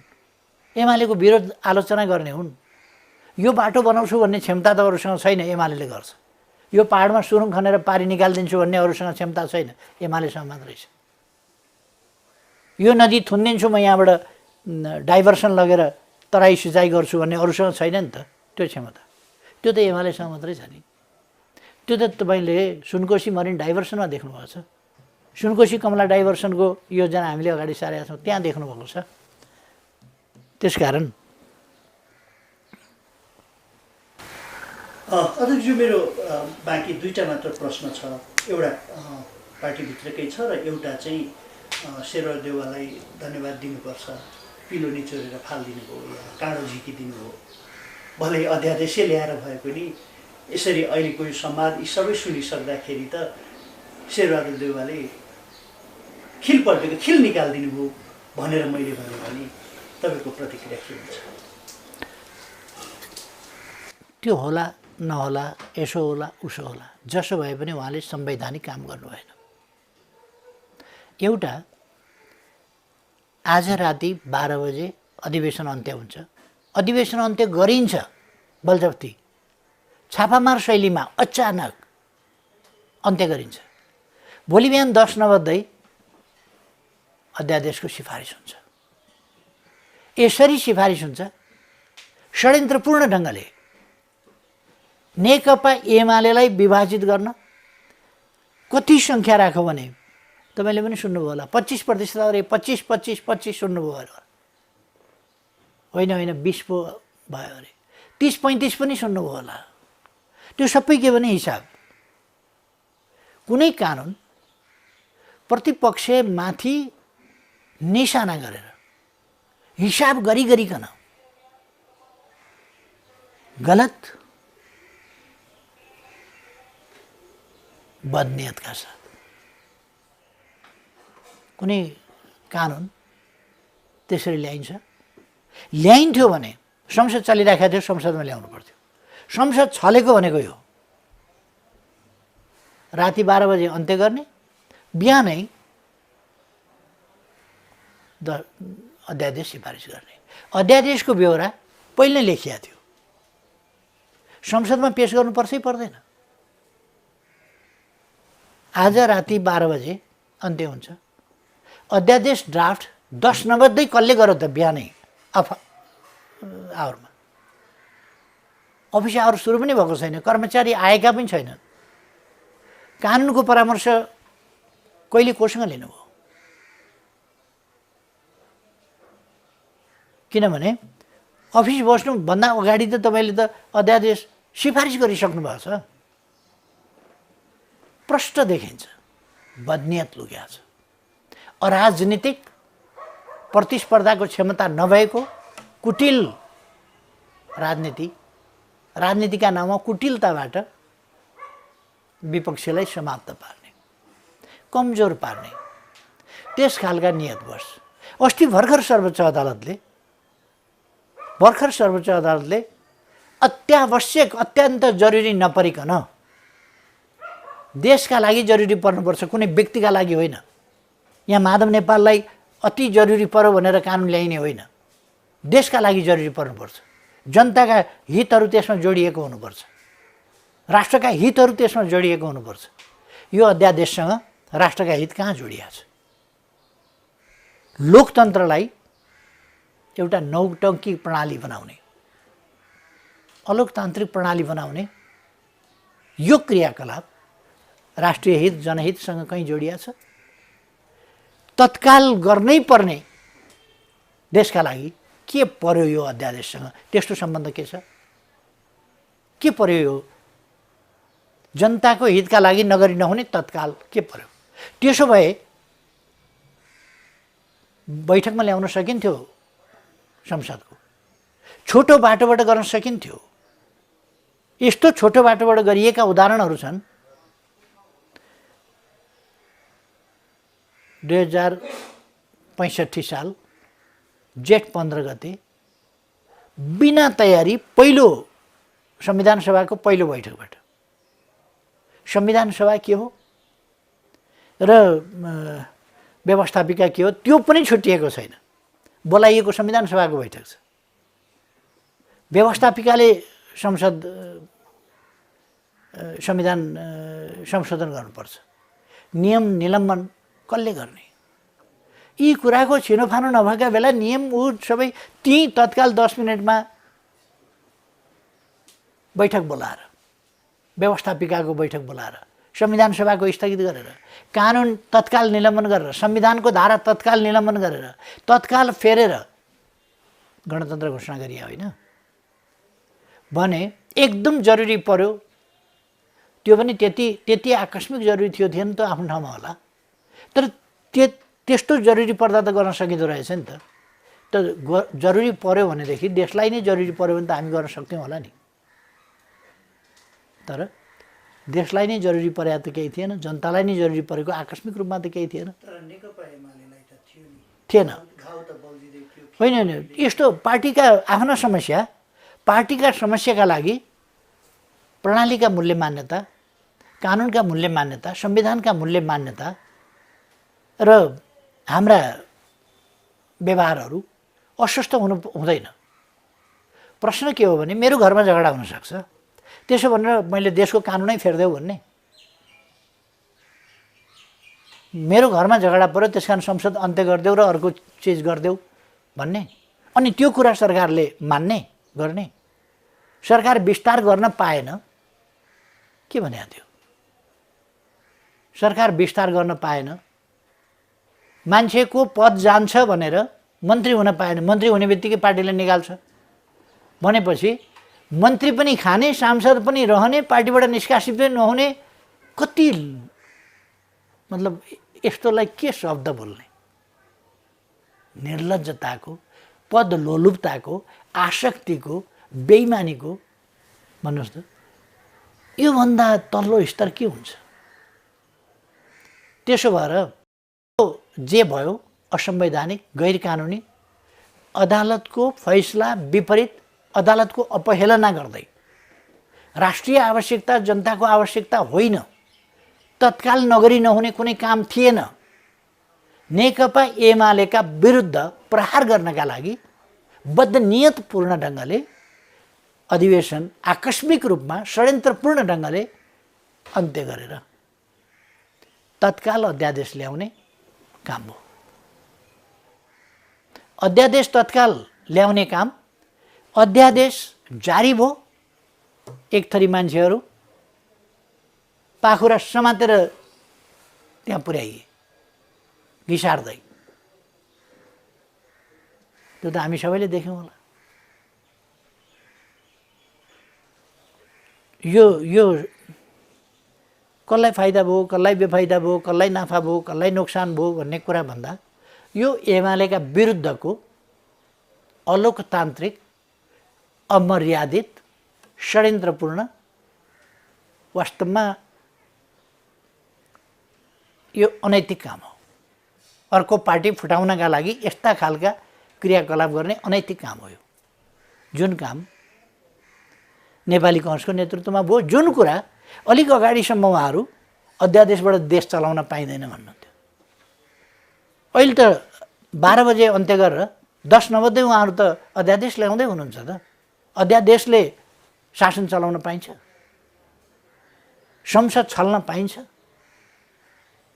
एमालेको विरोध आलोचना गर्ने हुन्। यो बाटो बनाउँछु भन्ने क्षमता त अरूसँग छैन, एमाले गर्छ। यो पहाडमा सुरुङ खनेर पारी निकालिदिन्छु भन्ने अरूसँग क्षमता छैन, एमालेसँग मात्रै छ। यो नदी थुनिदिन्छु म यहाँबाट डाइभर्सन लगेर तराई सिँचाइ गर्छु भन्ने अरूसँग छैन नि त त्यो क्षमता, त्यो त एमालेसँग मात्रै छ नि। त्यो त तपाईँले सुनकोशी मरिन डाइभर्सनमा देख्नुभएको छ, सुनकोशी कमला डाइभर्सनको योजना हामीले अगाडि सारेका छौँ, त्यहाँ देख्नुभएको छ। त्यसकारण अध्यक्षज्यू, मेरो बाँकी दुईवटा मात्र प्रश्न छ। एउटा पार्टीभित्रकै छ र एउटा चाहिँ शेरबहादुर देउवालाई धन्यवाद दिनुपर्छ, पिलो निचोरेर फालिदिनु भयो या काँडो झिकिदिनु भयो। भलै अध्यादेशै ल्याएर भए पनि यसरी अहिलेको यो संवाद यी सबै सुनिसक्दाखेरि त शेरबहादुर देउवाले खिल पल्टेको खिल निकालिदिनु भयो भनेर मैले भने तपाईँको प्रतिक्रिया के हुन्छ? त्यो होला नहोला, यसो होला उसो होला, जसो भए पनि उहाँले संवैधानिक काम गर्नु भएन। एउटा, आज राति 12 बजे अधिवेशन अन्त्य हुन्छ, अधिवेशन अन्त्य गरिन्छ बलजफ्ती, छापामार शैलीमा अचानक अन्त्य गरिन्छ। भोलि बिहान 10 नबज्दै अध्यादेशको सिफारिस हुन्छ। यसरी सिफारिस हुन्छ षड्यन्त्रपूर्ण ढङ्गले नेकपा एमालेलाई विभाजित गर्न। कति सङ्ख्या राख्यो भने तपाईँले पनि सुन्नुभयो होला, 25% अरे 25 सुन्नुभयो अरे, होइन 20 पो भयो अरे, 30-35 पनि सुन्नुभयो होला। त्यो सबै के भने हिसाब। कुनै कानुन प्रतिपक्षमाथि निशाना गरेर हिसाब गरिकन गलत बदनियतका साथ कुनै कानुन त्यसरी ल्याइन्थ्यो भने संसद चलिरहेको थियो, संसदमा ल्याउनु पर्थ्यो। संसद छलेको भनेको यो, राति 12 बजे अन्त्य गर्ने, बिहानै अध्यादेश सिफारिस गर्ने। अध्यादेशको ब्यौरा पहिल्यै लेखिया थियो, संसदमा पेश गर्नुपर्छै पर्दैन। आज राति 12 बजे अन्त्य हुन्छ, अध्यादेश ड्राफ्ट 10 नबज्दै कसले गर्यो त? बिहानै आवरमा अफिस आवर सुरु पनि भएको छैन, कर्मचारी आएका पनि छैनन्। कानुनको परामर्श कहिले कोसँग लिनुभयो? किनभने अफिस बस्नुभन्दा अगाडि त तपाईँले त अध्यादेश सिफारिस गरिसक्नु भएको छ। प्रष्ट देखिन्छ बदनियत लुक्या छ, अराजनीतिक प्रतिस्पर्धाको क्षमता नभएको कुटिल राजनीतिका नाममा कुटिलताबाट विपक्षीलाई समाप्त पार्ने, कमजोर पार्ने, त्यस खालका नियतवश अस्ति भर्खर सर्वोच्च अदालतले अत्यावश्यक अत्यन्त जरुरी नपरिकन, देशका लागि जरुरी पर्नुपर्छ, कुनै व्यक्तिका लागि होइन। यहाँ माधव नेपाललाई अति जरुरी पर्यो भनेर कानुन ल्याइने होइन, देशका लागि जरुरी पर्नुपर्छ, जनताका हितहरू त्यसमा जोडिएको हुनुपर्छ, राष्ट्रका हितहरू त्यसमा जोडिएको हुनुपर्छ। यो अध्यादेशसँग राष्ट्रका हित कहाँ जोडिएको छ? लोकतन्त्रलाई एउटा नौटङ्की प्रणाली बनाउने, अलोकतान्त्रिक प्रणाली बनाउने यो क्रियाकलाप राष्ट्रिय हित जनहितसँग कहीँ जोडिएको छ? तत्काल गर्नै पर्ने देशका लागि के पर्यो यो अध्यादेशसँग? त्यस्तो सम्बन्ध के छ? के पर्यो यो? जनताको हितका लागि नगरी नहुने तत्काल के पर्यो? त्यसो भए बैठकमा ल्याउन सकिन्थ्यो, संसदको छोटो बाटोबाट गर्न सकिन्थ्यो। यस्तो छोटो बाटोबाट गरिएका उदाहरणहरू छन्। 2065 साल जेठ 15 गते बिना तयारी पहिलो संविधान सभाको पहिलो बैठकबाट संविधान सभा के हो र व्यवस्थापिका के हो त्यो पनि छुट्टिएको छैन। बोलाइएको संविधान सभाको बैठक छ। व्यवस्थापिकाले संविधान संशोधन गर्नुपर्छ। नियम निलम्बन कसले गर्ने? यी कुराको छिनोफानो नभएका बेला नियम सबै त्यहीँ तत्काल 10 मिनटमा बैठक बोलाएर, व्यवस्थापिकाको बैठक बोलाएर, संविधान सभाको स्थगित गरेर, कानुन तत्काल निलम्बन गरेर, संविधानको धारा तत्काल निलम्बन गरेर, तत्काल फेरेर गणतन्त्र घोषणा गरिए होइन भने एकदम जरुरी पर्यो। त्यो पनि त्यति आकस्मिक जरुरी थिएन त आफ्नो ठाउँमा होला, तर त्यस्तो जरुरी पर्दा त गर्न सकिँदो रहेछ नि त। जरुरी पर्यो भनेदेखि देशलाई नै जरुरी पर्यो भने त हामी गर्न सक्थ्यौँ होला नि। तर देशलाई नै जरुरी परेको त केही थिएन, जनतालाई नै जरुरी परेको आकस्मिक रूपमा त केही थिएन। थिएन होइन होइन, यस्तो पार्टीका आफ्ना समस्या, पार्टीका समस्याका लागि प्रणालीका मूल्य मान्यता, कानुनका मूल्य मान्यता, संविधानका मूल्य मान्यता र हाम्रा व्यवहारहरू अस्वस्थ हुँदैन। प्रश्न के हो भने मेरो घरमा झगडा हुनसक्छ, त्यसो भनेर मैले देशको कानुनै फेर्देऊ भन्ने? मेरो घरमा झगडा पर्यो त्यस कारण संसद अन्त्य गरिदेऊ र अर्को चिज गरिदेऊ भन्ने? अनि त्यो कुरा सरकारले मान्ने गर्ने? सरकार विस्तार गर्न पाएन के भने थियो? सरकार विस्तार गर्न पाएन, मान्छेको पद जान्छ भनेर मन्त्री हुन पाएन, मन्त्री हुने बित्तिकै पार्टीले निकाल्छ भनेपछि मन्त्री पनि खाने, सांसद पनि रहने, पार्टीबाट निष्कासित पनि नहुने, कति मतलब यस्तोलाई के शब्द बोल्ने? निर्लज्जताको, पद लोलुपताको, आसक्तिको, बेइमानीको भन्नुहोस् त, योभन्दा तल्लो स्तर के हुन्छ? त्यसो भएर जे भयो असंवैधानिक, गैर कानुनी, अदालतको फैसला विपरीत, अदालतको अपहेलना गर्दै, राष्ट्रिय आवश्यकता जनताको आवश्यकता होइन, तत्काल नगरी नहुने कुनै काम थिएन, नेकपा एमालेका विरुद्ध प्रहार गर्नका लागि बदनियतपूर्ण ढङ्गले अधिवेशन आकस्मिक रूपमा षड्यन्त्रपूर्ण ढङ्गले अन्त्य गरेर तत्काल अध्यादेश ल्याउने काम हो। अध्यादेश तत्काल ल्याउने काम, अध्यादेश जारी भयो, एक थरी मान्छेहरू पाखुरा समातेर त्यहाँ पुर्याइए घिसार्दै। त्यो त हामी सबैले देख्यौँ होला। यो कसलाई फाइदा भयो, कसलाई बेफाइदा भयो, कसलाई नाफा भयो, कसलाई नोक्सान भयो भन्ने कुरा भन्दा यो एमालेका विरुद्धको अलोकतान्त्रिक, अमर्यादित, षड्यन्त्रपूर्ण, वास्तवमा यो अनैतिक काम हो। अर्को पार्टी फुटाउनका लागि यस्ता खालका क्रियाकलाप गर्ने अनैतिक काम हो यो। जुन काम नेपाली कांग्रेसको नेतृत्वमा भयो, जुन कुरा अलिक अगाडिसम्म उहाँहरू अध्यादेशबाट देश चलाउन पाइँदैन भन्नुहुन्थ्यो। अहिले त 12 बजे अन्त्य गरेर 10 नबज्दै उहाँहरू त अध्यादेश ल्याउँदै हुनुहुन्छ त। अध्यादेशले शासन चलाउन पाइन्छ, संसद छल्न पाइन्छ।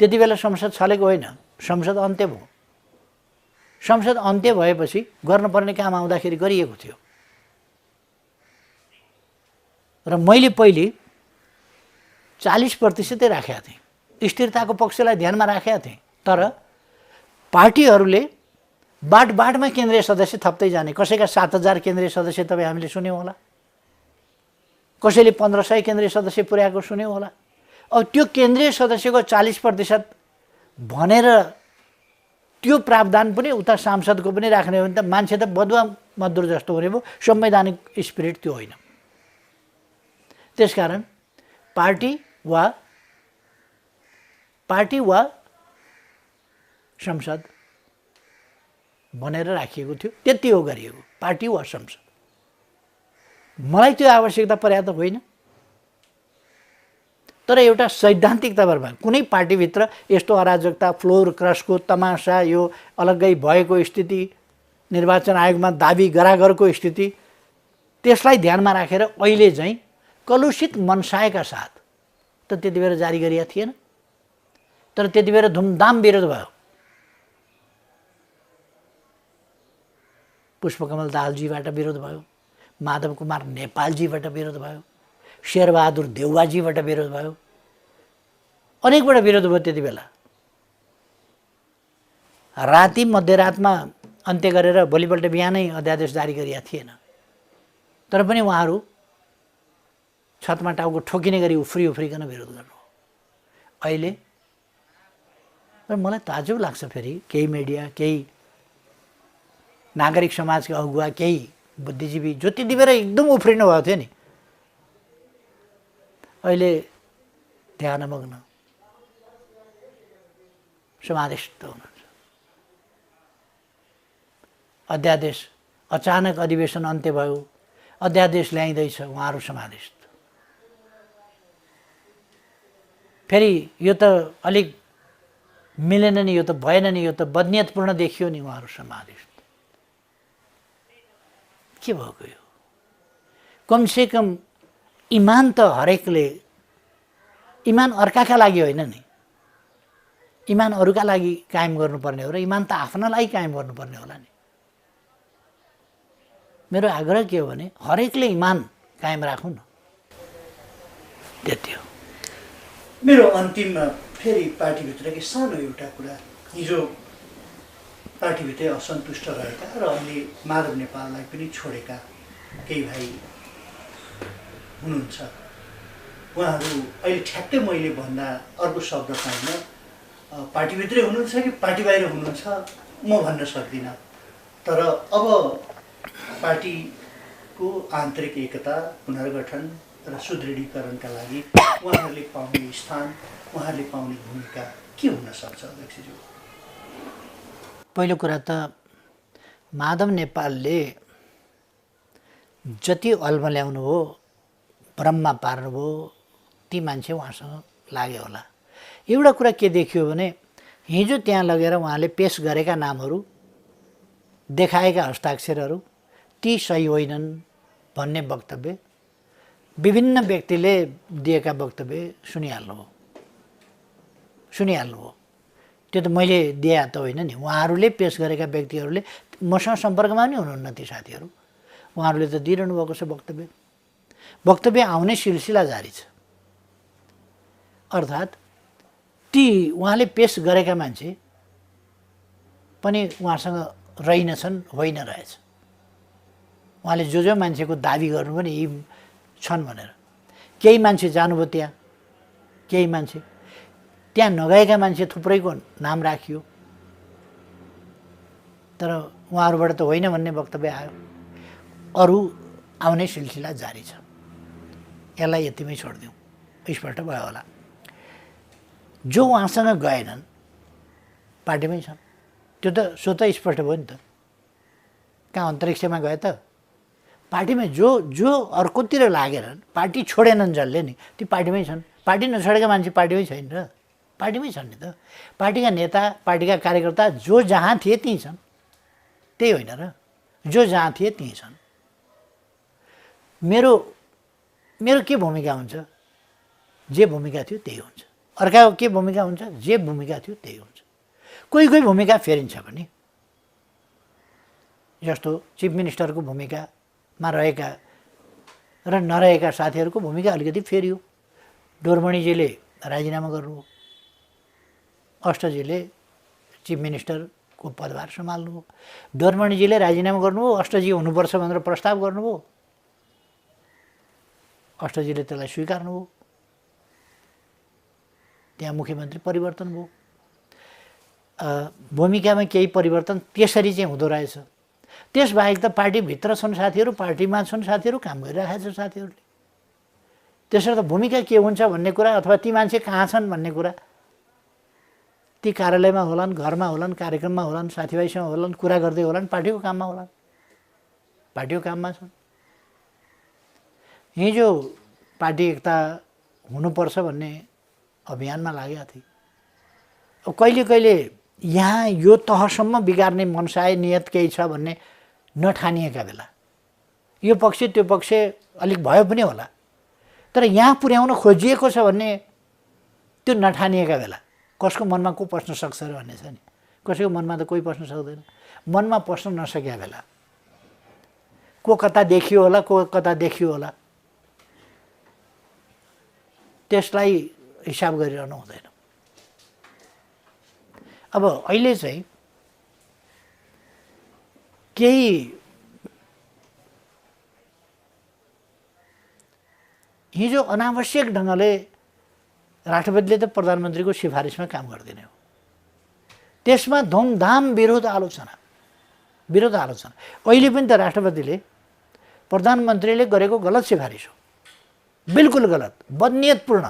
त्यति बेला संसद छलेको होइन, संसद अन्त्य भयो। संसद अन्त्य भएपछि गर्नुपर्ने काम आउँदाखेरि गरिएको थियो। र मैले पहिले 40% राखेका थिएँ, स्थिरताको पक्षलाई ध्यानमा राखेका थिएँ। तर पार्टीहरूले बाटमा केन्द्रीय सदस्य थप्दै जाने, कसैका 7000 केन्द्रीय सदस्य तपाईँ हामीले सुन्यौँ होला, कसैले 1500 केन्द्रीय सदस्य पुर्याएको सुन्यौँ होला। अब त्यो केन्द्रीय सदस्यको 40% भनेर त्यो प्रावधान पनि उता सांसदको पनि राख्ने हो भने त मान्छे त बदुवा मजदुर जस्तो हुने भयो। संवैधानिक स्पिरिट त्यो होइन। त्यसकारण पार्टी वा संसद भनेर राखिएको थियो, त्यति हो गरिएको, पार्टी वा संसद। मलाई त्यो आवश्यकता पर्याप्त होइन। तर एउटा सैद्धान्तिक तवरमा कुनै पार्टीभित्र यस्तो अराजकता, फ्लोर क्रसको तमासा, यो अलग्गै भएको स्थिति, निर्वाचन आयोगमा दाबी गरागरको स्थिति, त्यसलाई ध्यानमा राखेर अहिले चाहिँ कलुषित मनसायका साथ त त्यति बेला जारी गरिएको थिएन। तर त्यति बेला धुमधाम विरोध भयो। पुष्पकमल दाहालजीबाट विरोध भयो, माधव कुमार नेपालजीबाट विरोध भयो, शेरबहादुर देउवाजीबाट विरोध भयो, अनेकबाट विरोध भयो। त्यति बेला राति मध्यरातमा अन्त्य गरेर भोलिपल्ट बिहानै अध्यादेश जारी गरिएको थिएन। तर पनि उहाँहरू छतमा टाउको ठोकिने गरी उफ्रिकन विरोध गर्नु। अहिले मलाई ताजुब लाग्छ, फेरि केही मिडिया, केही नागरिक समाजका अगुवा, केही बुद्धिजीवी जो त्यति बेला एकदम उफ्रिनु भएको थियो नि, अहिले ध्यानमग्न समाधिस्थ हुनुहुन्छ। अध्यादेश अचानक अधिवेशन अन्त्य भयो, अध्यादेश ल्याइँदैछ, उहाँहरू समाधिस्थ। फेरि यो त अलिक मिलेन नि, यो त भएन नि, यो त बदनियतपूर्ण देखियो नि, उहाँहरू समाधिस्थ। के भएको यो? कमसेकम इमान त हरेकले, इमान अर्काका लागि होइन नि, इमान अरूका लागि कायम गर्नुपर्ने हो र इमान त आफ्ना लागि कायम गर्नुपर्ने होला नि। मेरो आग्रह के हो भने हरेकले इमान कायम राखौँ न, त्यति हो। मेरो अन्तिममा फेरि पार्टीभित्रकै सानो एउटा कुरा, हिजो पार्टीभित्रै असन्तुष्ट रहेका र अहिले माधव नेपाललाई पनि छोडेका केही भाइ हुनुहुन्छ। उहाँहरू अहिले ठ्याक्कै मैले भन्दा अर्को शब्द पाइनँ, पार्टीभित्रै हुनुहुन्छ कि पार्टी बाहिर हुनुहुन्छ म भन्न सक्दिनँ। तर अब पार्टीको आन्तरिक एकता, पुनर्गठन र सुदृढीकरणका लागि उहाँहरूले पाउने स्थान, उहाँहरूले पाउने भूमिका के हुन सक्छ अध्यक्षज्यू? पहिलो कुरा त माधव नेपालले जति अल्मल्याउनु हो, भ्रममा पार्नुभयो, ती मान्छे उहाँसँग लाग्यो होला। एउटा कुरा के देखियो भने हिजो त्यहाँ लगेर उहाँले पेस गरेका नामहरू, देखाएका हस्ताक्षरहरू ती सही होइनन् भन्ने वक्तव्य, विभिन्न व्यक्तिले दिएका वक्तव्य सुनिहाल्नुभयो। त्यो त मैले दिए त होइन नि, उहाँहरूले पेस गरेका व्यक्तिहरूले, मसँग सम्पर्कमा पनि हुनुहुन्न ती साथीहरू, उहाँहरूले त दिइरहनु भएको छ वक्तव्य आउने सिलसिला जारी छ। अर्थात् ती उहाँले पेस गरेका मान्छे पनि उहाँसँग रहेनछन्, होइन रहेछ। उहाँले जो मान्छेको दाबी गर्नु पनि यी छन् भनेर, केही मान्छे जानुभयो त्यहाँ, केही मान्छे त्यहाँ नगएका मान्छे थुप्रैको नाम राखियो, तर उहाँहरूबाट त होइन भन्ने वक्तव्य आयो। अरू आउने सिलसिला जारी छ। यसलाई यतिमै छोडिदिउँ, स्पष्ट भयो होला। जो उहाँसँग गएनन् पार्टीमै छन्, त्यो त स्वतः स्पष्ट भयो नि त। कहाँ अन्तरिक्षमा गए त? पार्टीमै जो अर्कोतिर लागेनन्, पार्टी छोडेनन् जसले नि, ती पार्टीमै छन्। पार्टी नछोडेका मान्छे पार्टीमै छैन र, पार्टीमै छन् नि त। पार्टीका नेता, पार्टीका कार्यकर्ता जो जहाँ थिए त्यहीँ छन्, त्यही होइन र? जो जहाँ थिए त्यहीँ छन्। मेरो के भूमिका हुन्छ? जे भूमिका थियो त्यही हुन्छ। अर्काको के भूमिका हुन्छ? जे भूमिका थियो त्यही हुन्छ। कोही भूमिका फेरिन्छ पनि, जस्तो चिफ मिनिस्टरको भूमिकामा रहेका र नरहेका साथीहरूको भूमिका अलिकति फेरियो। डोरमणिजीले राजीनामा गर्नुभयो, अष्टजीले चिफ मिनिस्टरको पदभार सम्हाल्नुभयो। डोरमणिजीले राजीनामा गर्नुभयो, अष्टजी हुनुपर्छ भनेर प्रस्ताव गर्नुभयो, अष्टजीले त्यसलाई स्वीकार्नुभयो। त्यहाँ मुख्यमन्त्री परिवर्तन भयो। भूमिकामा केही परिवर्तन त्यसरी चाहिँ हुँदो रहेछ। त्यसबाहेक त पार्टीभित्र छन् साथीहरू, पार्टीमा छन् साथीहरू, काम गरिरहेका छन् साथीहरूले। त्यसर्थ भूमिका के हुन्छ भन्ने कुरा, अथवा ती मान्छे कहाँ छन् भन्ने कुरा, ती कार्यालयमा होलान्, घरमा होलान्, कार्यक्रममा होलान्, साथीभाइसँग होलान्, कुरा गर्दै होलान्, पार्टीको काममा होलान्, पार्टीको काममा छन्। हिजो पार्टी एकता हुनुपर्छ भन्ने अभियानमा लागेका थिए। अब कहिले कहिले यहाँ यो तहसम्म बिगार्ने मनसाय नियत केही छ भन्ने नठानिएका बेला यो पक्ष त्यो पक्ष अलिक भयो पनि होला, तर यहाँ पुर्याउन खोजिएको छ भन्ने त्यो नठानिएका बेला कसको मनमा को पस्न सक्छ र भन्ने छ नि। कसैको मनमा त कोही पस्न सक्दैन। मनमा पस्न नसकेका बेला को कता देखियो होला, को कता देखियो होला, त्यसलाई हिसाब गरिरहनु हुँदैन। अब अहिले चाहिँ केही हिजो अनावश्यक ढङ्गले राष्ट्रपतिले त प्रधानमन्त्रीको सिफारिसमा काम गर्दिने हो, त्यसमा धुमधाम विरोध आलोचना। अहिले पनि त राष्ट्रपतिले प्रधानमन्त्रीले गरेको गलत सिफारिस हो, बिल्कुल गलत, बदनियतपूर्ण,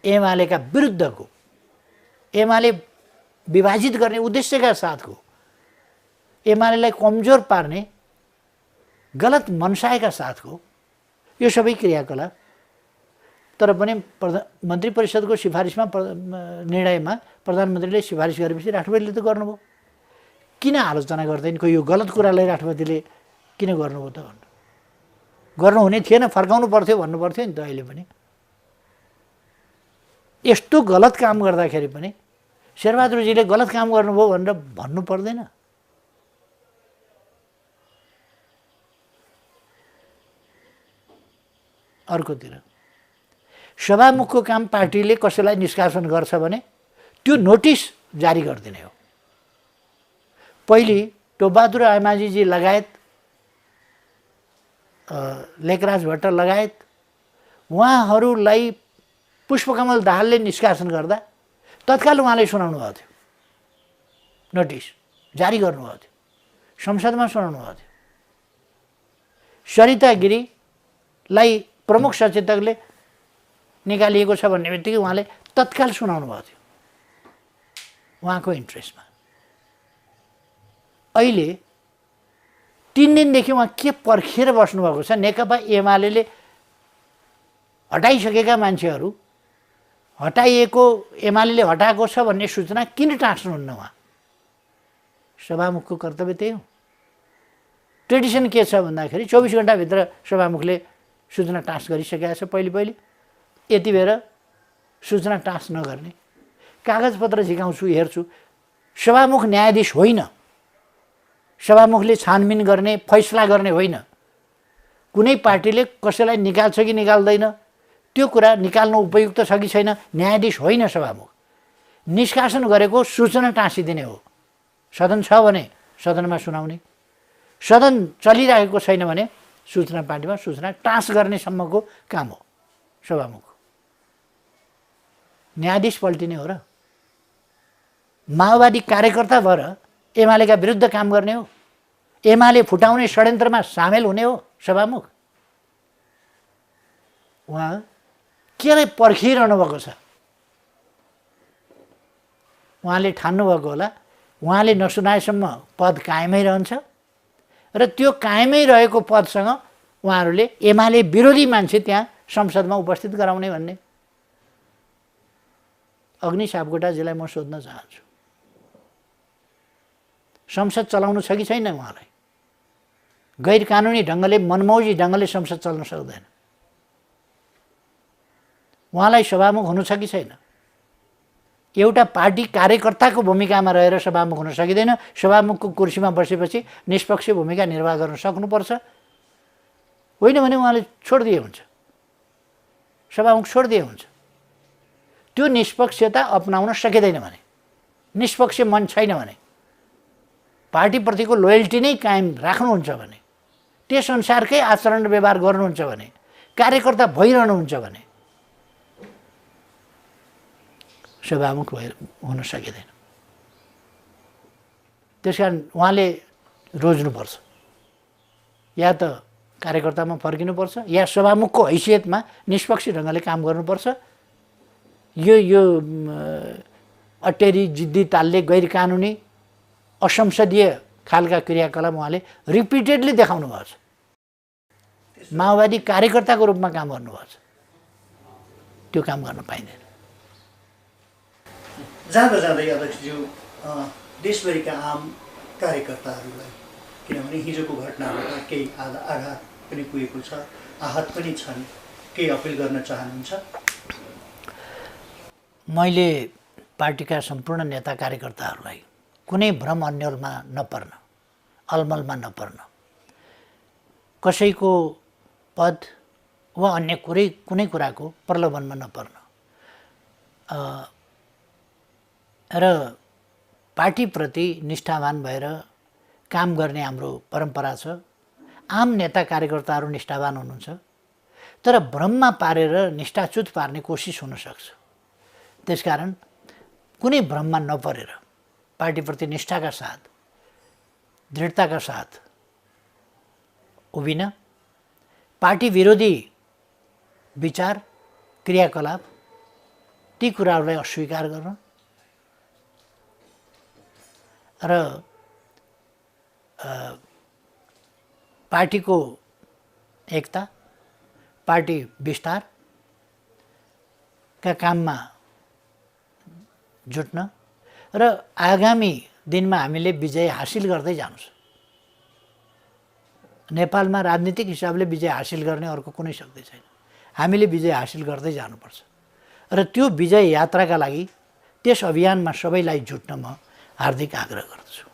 एमालेका विरुद्धको, एमाले विभाजित गर्ने उद्देश्यका साथको, एमालेलाई कमजोर पार्ने गलत मनसायका साथको यो सबै क्रियाकलाप। तर पनि मन्त्री परिषदको सिफारिसमा निर्णयमा प्रधानमन्त्रीले सिफारिस गरेपछि राष्ट्रपतिले त गर्नुभयो। किन आलोचना गर्दैन? यो गलत कुरालाई राष्ट्रपतिले किन गर्नुभयो त भन्नु? गर्नुहुने थिएन, फर्काउनु पर्थ्यो भन्नु पर्थ्यो नि त। अहिले पनि यस्तो गलत काम गर्दाखेरि पनि शेरबहादुरजीले गलत काम गर्नुभयो भनेर भन्नु पर्दैन। अर्कोतिर सभामुखको काम पार्टीले कसैलाई निष्कासन गर्छ भने त्यो नोटिस जारी गरिदिने हो। पहिले टोपबहादुर आइमाझीजी लगायत लेखराज भट्ट लगायत उहाँहरूलाई पुष्पकमल दाहालले निष्कासन गर्दा तत्काल उहाँले सुनाउनु भएको थियो, नोटिस जारी गर्नुभएको थियो, संसदमा सुनाउनु भएको थियो। सरिता गिरीलाई प्रमुख सचेतकले निकालिएको छ भन्ने बित्तिकै उहाँले तत्काल सुनाउनु भएको थियो उहाँको इन्ट्रेस्टमा। अहिले 3 दिनदेखि उहाँ के पर्खेर बस्नुभएको छ? नेकपा एमाले हटाइसकेका मान्छेहरू, हटाइएको एमाले हटाएको छ भन्ने सूचना किन टाँस्नुहुन्न? उहाँ सभामुखको कर्तव्य त्यही हो। ट्रेडिसन के छ भन्दाखेरि 24 घण्टाभित्र सभामुखले सूचना टाँस गरिसकेका छ। पहिले यति बेर सूचना टाँस नगर्ने, कागजपत्र झिकाउँछु हेर्छु, सभामुख न्यायाधीश होइन, सभामुखले छानबिन गर्ने फैसला गर्ने होइन। कुनै पार्टीले कसैलाई निकाल्छ कि निकाल्दैन त्यो कुरा निकाल्नु उपयुक्त छ कि छैन, न्यायाधीश होइन सभामुख। निष्कासन गरेको सूचना टाँसिदिने हो। सदन छ भने सदनमा सुनाउने, सदन चलिरहेको छैन भने सूचना पार्टीमा सूचना टाँस गर्नेसम्मको काम हो सभामुख। न्यायाधीश पल्टिने हो र माओवादी कार्यकर्ता भएर एमालेका विरुद्ध काम गर्ने हो, एमाले फुटाउने षड्यन्त्रमा सामेल हुने हो सभामुख। उहाँ केलाई पर्खिरहनु भएको छ? उहाँले ठान्नुभएको होला उहाँले नसुनाएसम्म पद कायमै रहन्छ र त्यो कायमै रहेको पदसँग उहाँहरूले एमाले विरोधी मान्छे त्यहाँ संसदमा उपस्थित गराउने भन्ने। अग्नि सापकोटाजीलाई म सोध्न चाहन्छु, संसद चलाउनु छ कि छैन? उहाँलाई गैर कानुनी ढङ्गले, मनमौजी ढङ्गले संसद चल्न सक्दैन। उहाँलाई सभामुख हुनु छ कि छैन? एउटा पार्टी कार्यकर्ताको भूमिकामा रहेर सभामुख हुन सकिँदैन। सभामुखको कुर्सीमा बसेपछि निष्पक्ष भूमिका निर्वाह गर्न सक्नुपर्छ। होइन भने उहाँले छोडिदिए हुन्छ, सभामुख छोडिदिए हुन्छ। त्यो निष्पक्षता अपनाउन सकिँदैन भने, निष्पक्ष मन छैन भने, पार्टीप्रतिको लोयल्टी नै कायम राख्नुहुन्छ भने, त्यसअनुसारकै आचरण व्यवहार गर्नुहुन्छ भने, कार्यकर्ता भइरहनुहुन्छ भने सभामुख हुन सकिँदैन। त्यसकारण उहाँले रोज्नुपर्छ, या त कार्यकर्तामा फर्किनुपर्छ या सभामुखको हैसियतमा निष्पक्ष ढङ्गले काम गर्नुपर्छ। यो अटेरी जिद्दी तालले गैर कानुनी असंसदीय खालका क्रियाकलाप उहाँले रिपिटेडली देखाउनु भएको छ। माओवादी कार्यकर्ताको रूपमा काम गर्नुभएको छ। त्यो काम गर्न पाइँदैन। जाँदा जाँदै अध्यक्षज्यू देशभरिका आम कार्यकर्ताहरूलाई, किनभने हिजोको घटनाबाट केही आघात पनि पुगेको छ, आहत पनि छन्, केही अपिल गर्न चाहनुहुन्छ? मैले पार्टीका सम्पूर्ण नेता कार्यकर्ताहरूलाई कुनै भ्रम अन्यलमा नपर्न, अलमलमा नपर्न, कसैको पद वा अन्य कुनै कुराको प्रलोभनमा नपर्न र पार्टीप्रति निष्ठावान भएर काम गर्ने हाम्रो परम्परा छ। आम नेता कार्यकर्ताहरू निष्ठावान हुनुहुन्छ, तर भ्रममा पारेर निष्ठाच्युत पार्ने कोसिस हुनसक्छ। त्यसकारण कुनै भ्रममा नपरेर पार्टीप्रति निष्ठाका साथ, दृढताका साथ उभिन, पार्टी विरोधी विचार, क्रियाकलाप ती कुराहरूलाई अस्वीकार गर्न र पार्टीको एकता, पार्टी विस्तारका काममा जुट्न र आगामी दिनमा हामीले विजय हासिल गर्दै जानु छ। नेपालमा राजनीतिक हिसाबले विजय हासिल गर्ने अर्को कुनै शक्ति छैन। हामीले विजय हासिल गर्दै जानुपर्छ र त्यो विजय यात्राका लागि त्यस अभियानमा सबैलाई जुट्न म हार्दिक आग्रह गर्दछु।